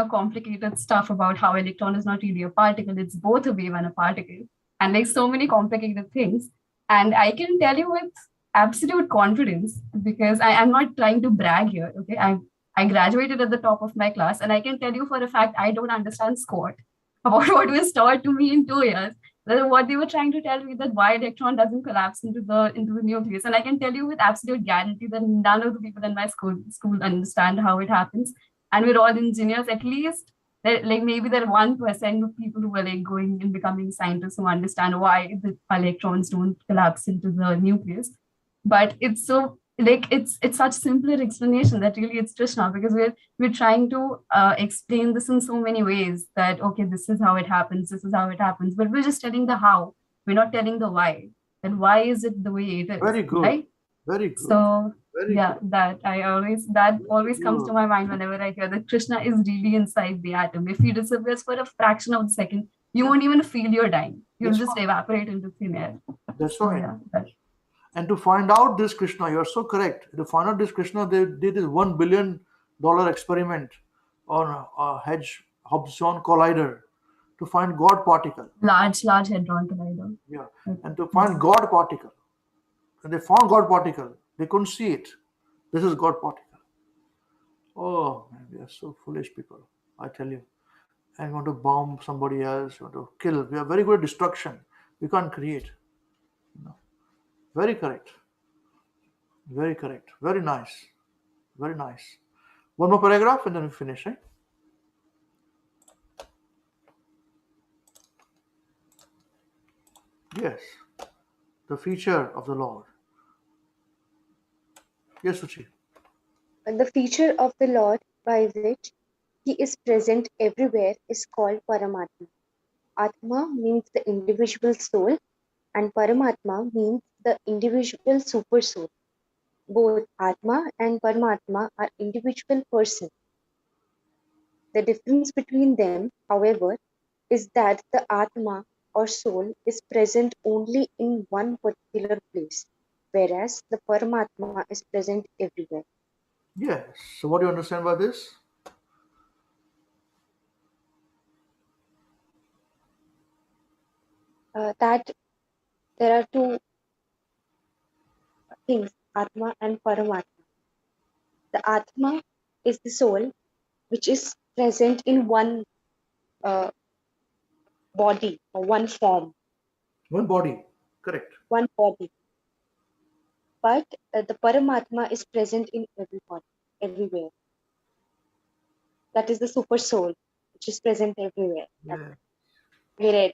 complicated stuff about how electron is not really a particle, it's both a wave and a particle, and like so many complicated things. And I can tell you with absolute confidence, because I am not trying to brag here, okay? I graduated at the top of my class, and I can tell you for a fact I don't understand squat about what was taught to me in 2 years. What they were trying to tell me, that why electron doesn't collapse into the nucleus, and I can tell you with absolute guarantee that none of the people in my school understand how it happens. And we're all engineers. At least like maybe there are 1% of people who are like going and becoming scientists who understand why the electrons don't collapse into the nucleus. But it's so like it's such simpler explanation that really it's Krishna, because we're trying to explain this in so many ways that okay, this is how it happens, but we're just telling the how, we're not telling the why. And why is it the way it is? Very good. Right? Very good. So Very yeah, good. that always comes to my mind whenever I hear that Krishna is really inside the atom. If he disappears for a fraction of a second, you won't even feel you're dying. You'll That's just evaporate into thin air. That's So, right. yeah, And to find out this Krishna, you're so correct. To find out this Krishna, they did this $1 billion experiment on a Higgs-boson collider to find God particle. large hadron collider. Yeah. And to find God particle. And they found God particle. They couldn't see it. This is God particle. Oh, man, we are so foolish people, I tell you. And we want to bomb somebody else, we want to kill. We are very good at destruction. We can't create. Very correct. Very correct. Very nice. Very nice. One more paragraph and then we finish, right? Yes. The feature of the Lord. Yes, Suchi. The feature of the Lord by which he is present everywhere is called Paramatma. Atma means the individual soul, and Paramatma means the individual super soul. Both Atma and Paramatma are individual persons. The difference between them, however, is that the Atma or soul is present only in one particular place, whereas the Paramatma is present everywhere. Yes. So what do you understand by this? That there are two things, Atma and Paramatma. The Atma is the soul which is present in one body or one form, One body. Correct. one body. But the Paramatma is present in every body, everywhere. that is the super soul, which is present everywhere. That Yeah. we read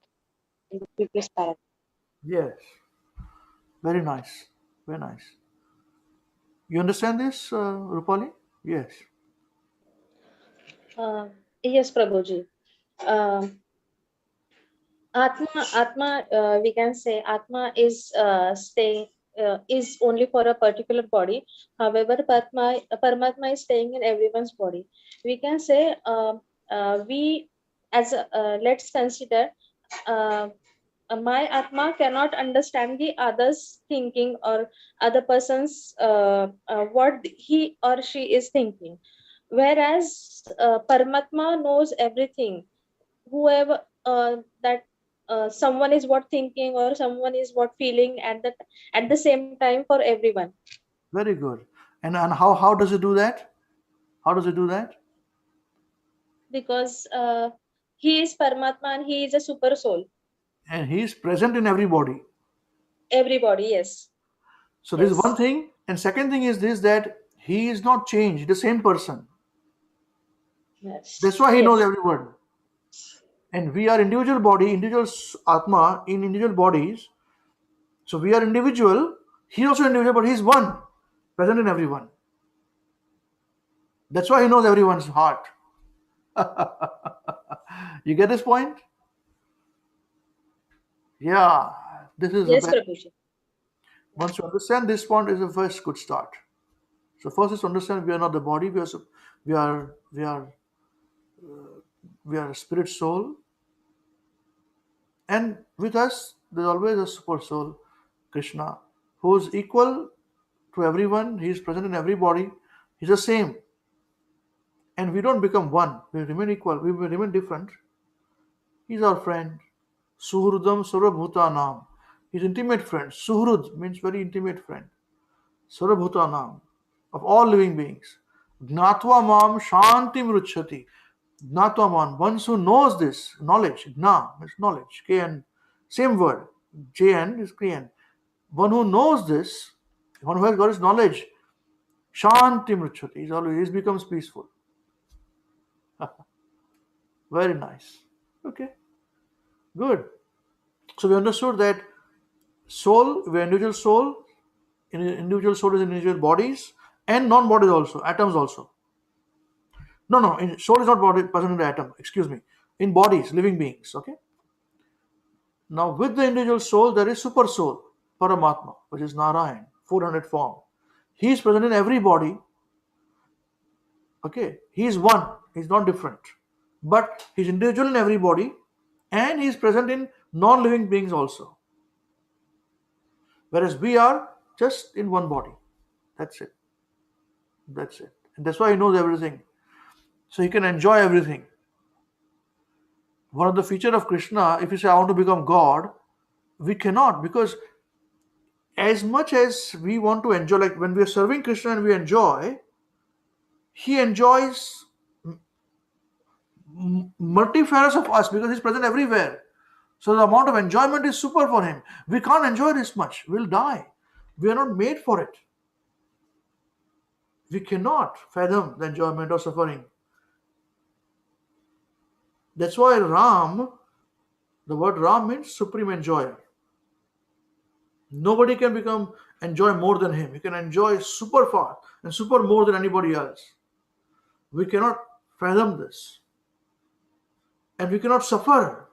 in the previous paragraph. Yes. Very nice. Very nice. You understand this, Rupali? Yes. Yes, Prabhuji. Atma, we can say Atma is staying is only for a particular body. However, Paramatma is staying in everyone's body. We can say we as let's consider uh, my Atma cannot understand the other's thinking or other person's what he or she is thinking, whereas Paramatma knows everything. Whoever that someone is what thinking or someone is what feeling at the same time for everyone, Very good. And how does it do that? How does it do that? because he is Paramatma and he is a super soul. And he is present in everybody. Everybody, yes, So this is one yes, thing. And second thing is this, that he is not changed, the same person. yes, That's why he knows yes, every word. And we are individual body, individual Atma in individual bodies. So we are individual. He also individual, but he's one, present in everyone. That's why he knows everyone's heart. You get this point? Yeah. This is a yes, very, Prabhuji. once you understand this point, is a first good start. So first is to understand we are not the body. We are we are we are a spirit soul, and with us there's always a super soul, Krishna, who is equal to everyone. He is present in every body. He's the same, and we don't become one. We remain equal. We will remain different. He's our friend. Suhrudam Sarvabhutanam. His intimate friend. Suhrud means very intimate friend. Sarvabhutanam, of all living beings. Gnatva mam shantim ruchati. Gnatva man, one who knows this, knowledge. Gna means knowledge. Kn, same word. Jn is Kn. One who knows this, one who has got his knowledge, shantim ruchati. He becomes peaceful. Very nice. Okay, good. So we understood that soul, we are individual soul, individual soul is in individual bodies and non-bodies also, atoms also. No, soul is not body present in the atom. Excuse me. In bodies, living beings. Okay. Now, with the individual soul, there is super soul, Paramatma, which is Narayan, 400 form. He is present in every body. Okay. He is one. He is not different. But he is individual in every body, and he is present in non-living beings also. Whereas we are just in one body. That's it. That's it. And that's why he knows everything. So he can enjoy everything. One of the feature of Krishna, if you say I want to become God, we cannot, because as much as we want to enjoy, like when we are serving Krishna and we enjoy, he enjoys multifarious of us because he's present everywhere. So the amount of enjoyment is super for him. We can't enjoy this much. We'll die. We are not made for it. We cannot fathom the enjoyment or suffering. That's why Ram, the word Ram means supreme enjoyer. Nobody can become enjoy more than him. He can enjoy super far and super more than anybody else. We cannot fathom this. And we cannot suffer.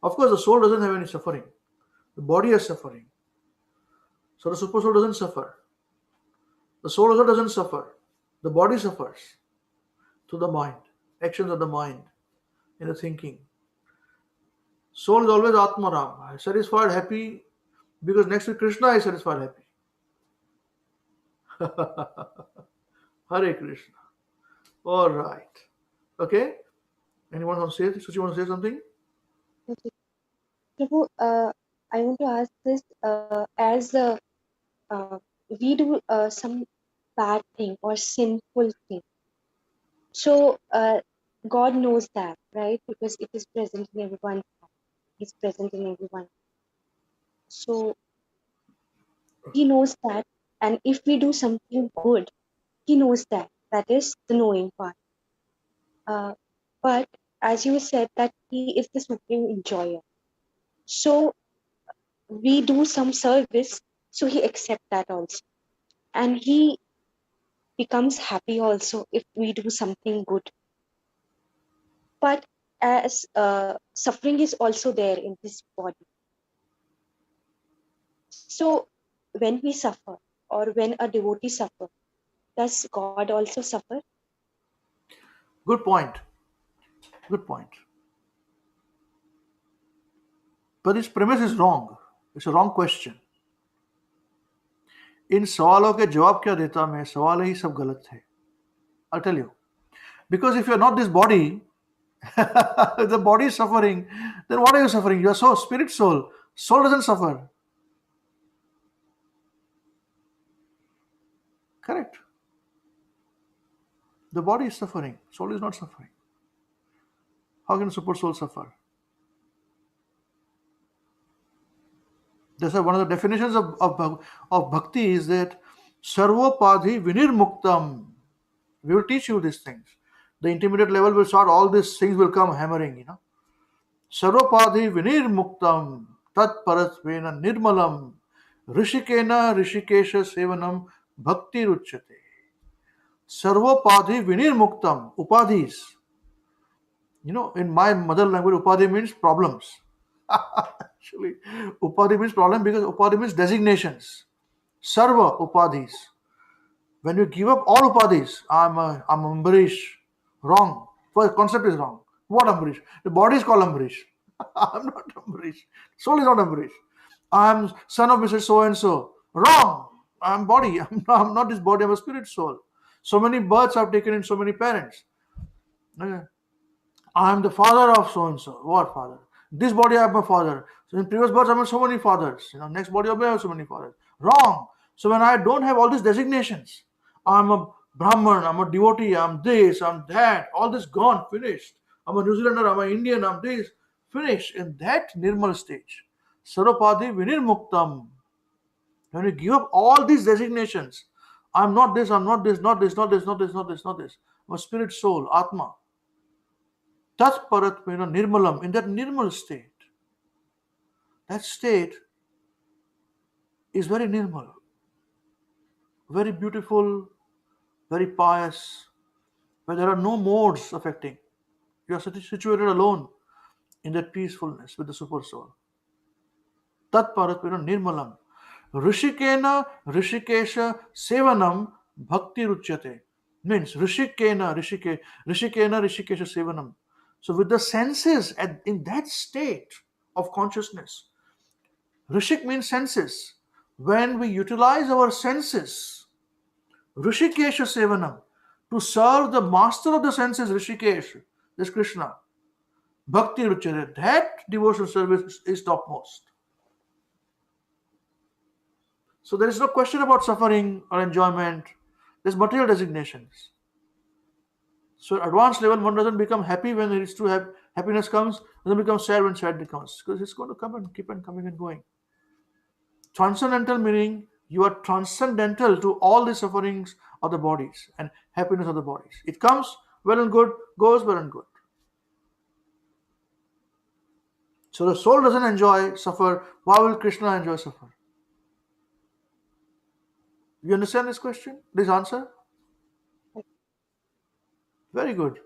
Of course, the soul doesn't have any suffering. The body has suffering. So the super soul doesn't suffer. The soul also doesn't suffer. The body suffers through the mind, actions of the mind, in the thinking. Soul is always Atmaram, satisfied, happy, because next to Krishna is satisfied, happy. Hare Krishna. All right. Okay. Anyone want to say? Suchi want to say something? Okay. Prabhu, I want to ask this as we do some bad thing or sinful thing. So God knows that, right? Because it is present in everyone. It's present in everyone. So He knows that. And if we do something good, He knows that. That is the knowing part. but as you said that he is the supreme enjoyer. So we do some service, so he accepts that also. And he becomes happy also if we do something good. But as suffering is also there in this body. So when we suffer or when a devotee suffers, does God also suffer? Good point. Good point. But this premise is wrong. It's a wrong question. इन सवालों के जवाब क्या देता मैं सवाल ही सब गलत थे. I'll tell you. Because if you're not this body, if the body is suffering, then what are you suffering? You're so spirit soul. Soul doesn't suffer. Correct. The body is suffering. Soul is not suffering. How can super soul suffer? That's why one of the definitions of bhakti is that sarvopadhi vinirmuktam. We will teach you these things. The intermediate level will start, all these things will come hammering, Sarvopadhi vinirmuktam tat paratvena nirmalam rishikena rishikesha sevanam bhakti ruchyate. Sarvopadhi vinirmuktam, upadhis. In my mother language, upadhi means problems. Actually, upadhi means problem because upadhi means designations. Sarva upadhis. When you give up all upadhis, I'm Ambarish. Wrong. First concept is wrong. What Ambarish? The body is called Ambarish. I'm not Ambarish. Soul is not Ambarish. I'm son of Mr. So and so. Wrong. I'm body. I'm not this body. I'm a spirit soul. So many births I've taken in so many parents. Okay. I am the father of so and so. What father? This body I am a father. So in previous births I have so many fathers. Next body I have so many fathers. Wrong. So when I don't have all these designations, I'm a Brahman, I'm a devotee, I'm this, I'm that, all this gone, finished. I'm a New Zealander, I'm an Indian, I'm this, finished. In that nirmal stage, Sarvapadi Vinirmuktam. When you give up all these designations, I'm not this, I'm not this, not this, not this, not this, not this, not this. I'm a spirit soul, Atma. Tat paratmena nirmalam, in that nirmal state. That state is very nirmal, very beautiful, very pious, where there are no modes affecting. You are situated alone in that peacefulness with the super soul. Tat paratmena nirmalam. Rishikena rishikesha sevanam bhakti ruchyate. Means rishikena rishikesha sevanam. So with the senses in that state of consciousness, Rishik means senses. When we utilize our senses, Rishikesha Sevanam, to serve the master of the senses, Rishikesh, this Krishna, Bhakti Ruchare, that devotional service is topmost. So there is no question about suffering or enjoyment. There's material designations. So at advanced level, one doesn't become happy when it is to have happiness comes, doesn't become sad when sad comes, because it's going to come and keep on coming and going. Transcendental meaning you are transcendental to all the sufferings of the bodies and happiness of the bodies. It comes well and good, goes well and good. So the soul doesn't enjoy suffer. Why will Krishna enjoy suffer? You understand this question? This answer? Very good.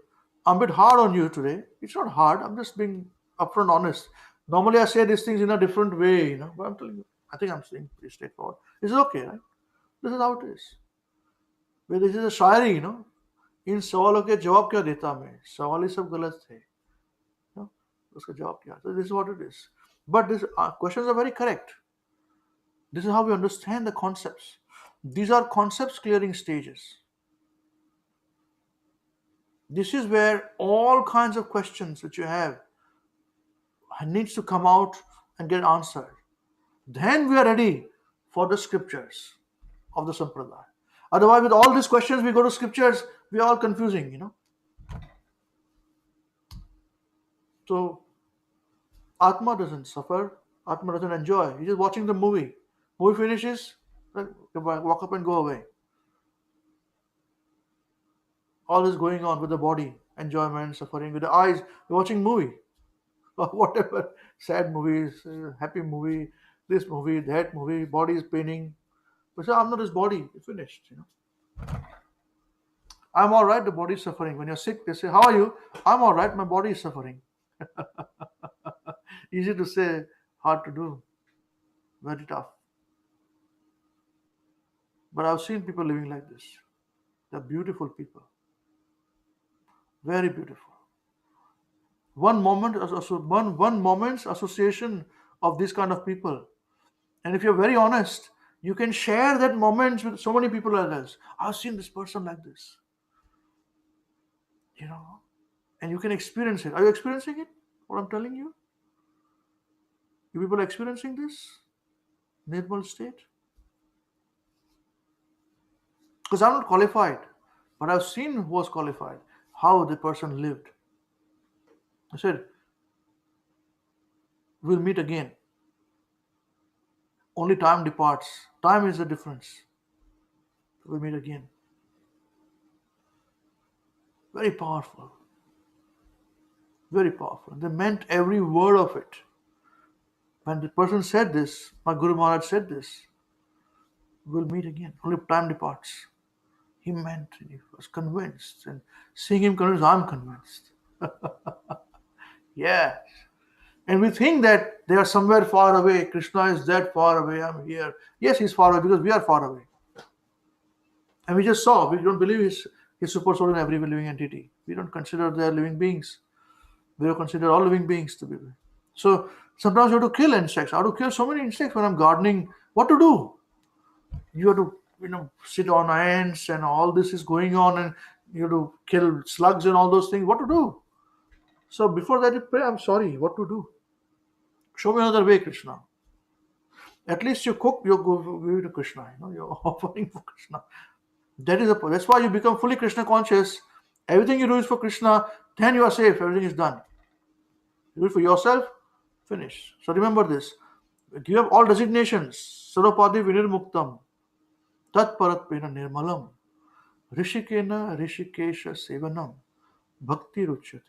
I'm a bit hard on you today. It's not hard. I'm just being upfront honest. Normally I say these things in a different way, but I'm telling you, I think I'm saying pretty straightforward. This is okay, right? This is how it is. Where this is a शायरी, इन सवालों के जवाब क्या देता मैं सवाल ही सब गलत थे उसका जवाब क्या so this is what it is but these questions are very correct. This is how we understand the concepts. These are concepts clearing stages. This is where all kinds of questions that you have needs to come out and get answered. Then we are ready for the scriptures of the Sampradaya. Otherwise, with all these questions, we go to scriptures, we are all confusing, So, Atma doesn't suffer, Atma doesn't enjoy. He's just watching the movie. Movie finishes, walk up and go away. All is going on with the body, enjoyment, suffering. With the eyes, you're watching movie or whatever, sad movies, happy movie, this movie, that movie. Body is paining. But say, I'm not this body. It's finished. I'm all right. The body is suffering. When you're sick, they say, "How are you?" I'm all right. My body is suffering. Easy to say, hard to do. Very tough. But I've seen people living like this. They're beautiful people. Very beautiful. One moment's association of these kind of people. And if you're very honest, you can share that moment with so many people like this. I've seen this person like this. And you can experience it. Are you experiencing it? What I'm telling you? You people are experiencing this nirmal state? Because I'm not qualified, but I've seen who was qualified, how the person lived. I said, we'll meet again. Only time departs. Time is the difference. We'll meet again. Very powerful. Very powerful. They meant every word of it. When the person said this, my Guru Maharaj said this, we'll meet again. Only time departs. He meant, he was convinced. And seeing him convinced, I'm convinced. Yes. And we think that they are somewhere far away. Krishna is that far away. I'm here. Yes, he's far away because we are far away. And we just saw, we don't believe he's super soul in every living entity. We don't consider they are living beings. We don't consider all living beings to be. So sometimes you have to kill insects. I have to kill so many insects when I'm gardening. What to do? You have to, sit on ants and all this is going on and you have to kill slugs and all those things. What to do? So before that you pray, I'm sorry, what to do? Show me another way, Krishna. At least you cook, you give it to Krishna. You're offering for Krishna. That's why you become fully Krishna conscious. Everything you do is for Krishna, then you are safe, everything is done. You do it for yourself, finish. So remember this. Give up all designations. Sarvapadi vinirmuktam. Tat paratpena nirmalam. Rishikena rishikesha sevanam. Bhakti ruchyate.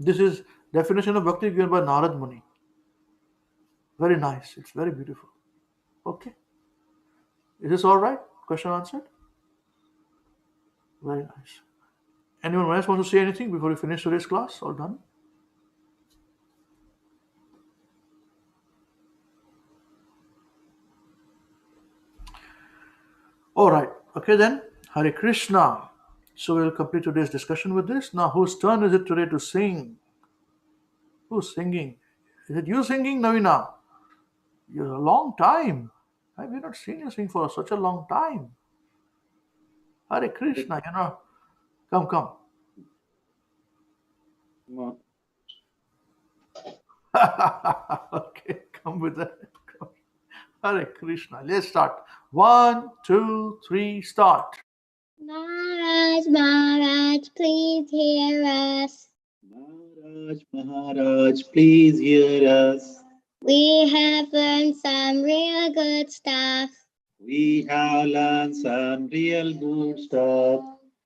This is definition of bhakti given by Narad Muni. Very nice. It's very beautiful. Okay. Is this all right? Question answered? Very nice. Anyone else want to say anything before we finish today's class? All done? All right. Okay then. Hare Krishna. So we'll complete today's discussion with this. Now, whose turn is it today to sing? Who's singing? Is it you singing, Navina? You're a long time. I've not seen you sing for such a long time. Hare Krishna, Come. Okay, come with that. Hare Krishna. Let's start. 1, 2, 3, start. Maharaj, please hear us. Maharaj, please hear us. We have learned some real good stuff. We have learned some real good stuff.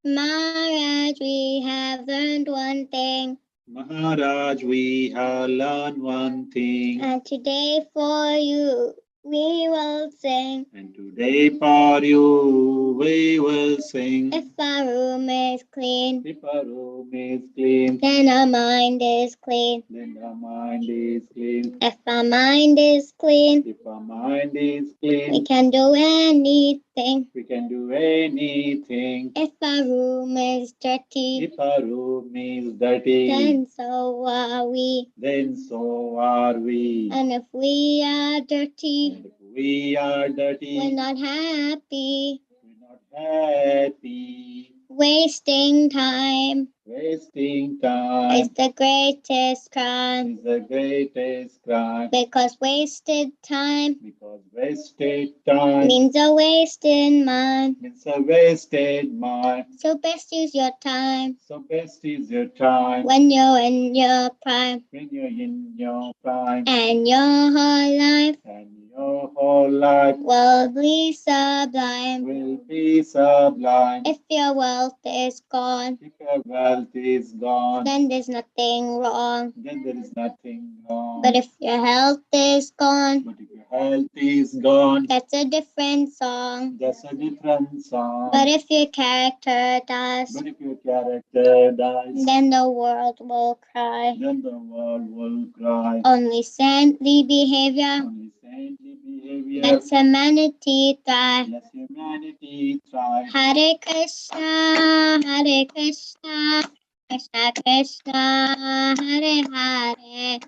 Maharaj, we have learned one thing. Maharaj, we have learned one thing. And today for you, we will sing. And today for you, we will sing. If our room is clean, If our room is clean, then our mind is clean. then our mind is clean. If our mind is clean, If our mind is clean, we can do anything. we can do anything. If our room is dirty, If our room is dirty, then so are we. then so are we. And if we are dirty, And if we are dirty, we're not happy. we're not happy. Wasting time. Wasting time is the greatest crime. is the greatest crime. Because wasted time Because wasted time means a wasted mind. means a wasted mind. So best use your time So best is your time when you're in your prime. when you're in your prime, And your whole life and your whole life will be sublime. will be sublime. If your wealth is gone, If your wealth is gone, then there's nothing wrong. then there is nothing wrong. But if your health is gone, But if your health is gone, that's a different song. that's a different song. But if your character dies, But if your character dies, then the world will cry. then the world will cry. Only saintly behavior Only saintly behavior lets humanity thrive. lets humanity thrive. Hare Krishna, Hare Krishna, Krishna Krishna, Hare Hare,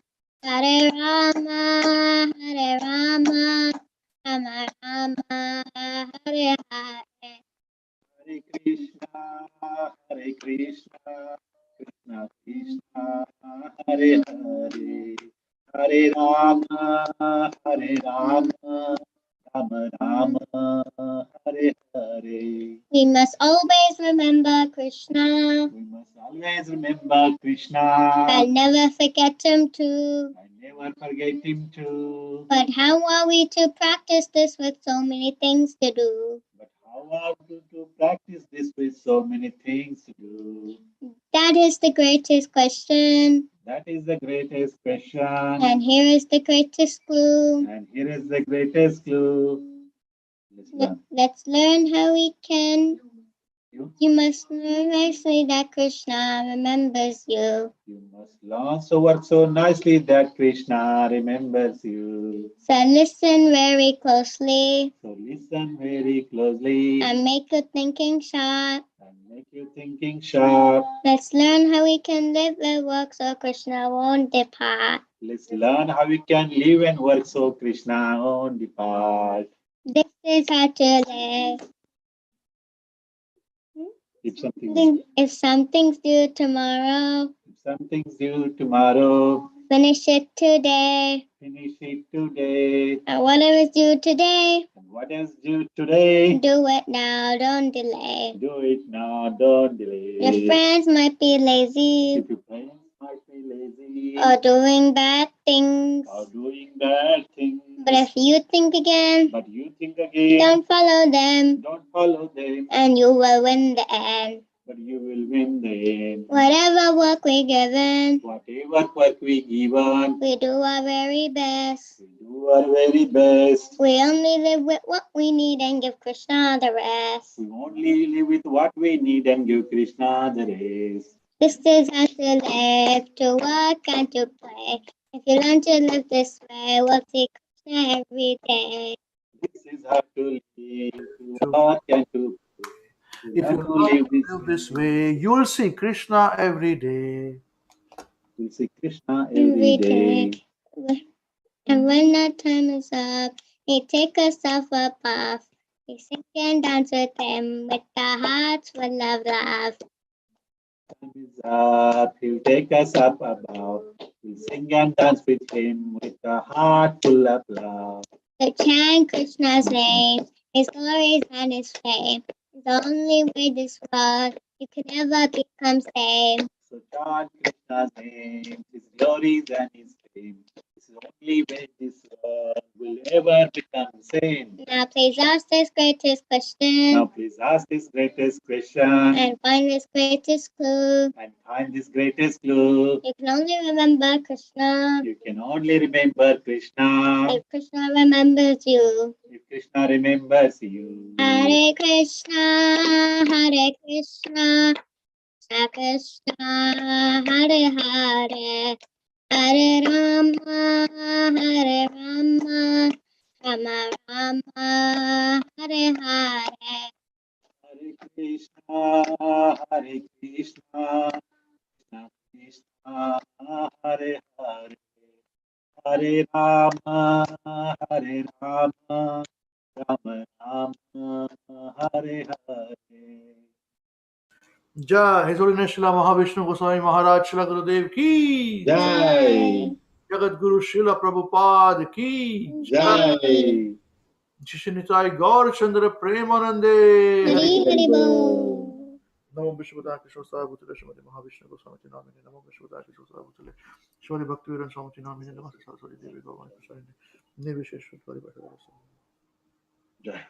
Hare Rama, Hare Rama, Rama Rama, Hare Hare. Hare Krishna, Hare Krishna, Krishna Krishna, Hare Hare, Hare Rama, Hare Rama, Rama Rama, Hare Hare. We must always remember Krishna We must always remember Krishna and never forget him too. and never forget him too. But how are we to practice this with so many things to do? But how are we to practice this with so many things to do? That is the greatest question. That is the greatest question. And here is the greatest clue. And here is the greatest clue. Let's learn. Let's learn how we can. You, You must learn nicely that Krishna remembers you. you must learn so work so nicely that Krishna remembers you. So listen very closely So listen very closely and make your thinking sharp. and make you thinking sharp. Let's learn how we can live and work so Krishna won't depart. Let's learn how we can live and work so Krishna won't depart. This is how to live. If something's due tomorrow, If something's due tomorrow, finish it today. finish it today. And whatever's due today, And what is due today, do it now, don't delay. do it now, don't delay. Your friends might be lazy If your friends might be lazy or doing bad things. or doing bad things, But if you think again, but you think again, don't follow them, don't follow them, and you will win the end. but you will win the end. Whatever work we're given, Whatever work we given, we do our very best. we do our very best. We only live with what we need and give Krishna the rest. We only live with what we need and give Krishna the rest. This is how to live, to work and to play. If you learn to live this way, we'll see Krishna every day. This is how to live, to work and to play. If you learn to live this way, you'll see Krishna every day. We'll see Krishna every day. And when that time is up, we take ourselves a bath. We sing and dance with him with our hearts full of love. Time is up, he'll take us up above. We'll sing and dance with him with a heart full of love. So chant Krishna's name, his glories and his fame. It's the only way this world you can ever become same. So chant Krishna's name, his glories and his fame. This is the only way this world will ever become sane. Now please ask this greatest question Now please ask this greatest question and find this greatest clue. and find this greatest clue. You can only remember Krishna You can only remember Krishna if Krishna remembers you. if Krishna remembers you. Hare Krishna, Hare Krishna, Krishna Krishna, Hare Hare, Hare Rama, Hare Rama, Rama Rama, Hare Hare. Hare Krishna, Hare Krishna, Krishna Krishna, Hare Hare, Hare Rama, Hare Rama, Rama Rama, Hare Hare. Jai. His Holiness Srila Mahavishnu Goswami Maharaj Srila Gurudev ki Jai. Jagat Guru Srila Prabhupada ki Jai. Jishinitai Gaur Chandra Premanande Hari Hari Bol. Namo Vishwada Krishna Bhutale Srimati Mahavishnu Goswami Namine Namo Vishwada Krishna Bhutale Shwari Bhakti Viran Swami Namine Namo Saraswati Devi Bhagavani Krishna Nivisheshwari Bhagavatam. Jai.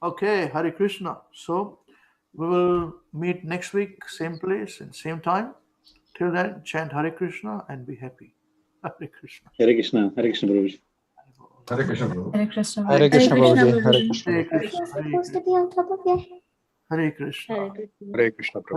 Okay, Hare Krishna. So we will meet next week, same place and same time. Till then, chant Hare Krishna and be happy. Hare Krishna. Hare Krishna. Hare Krishna, Prabhuji. Hare Krishna, Prabhu. Hare Krishna. Hare Krishna, Prabhuji. Hare Krishna. Hare Krishna. Supposed to be on top of your head. Hare Krishna. Hare Krishna, Prabhu.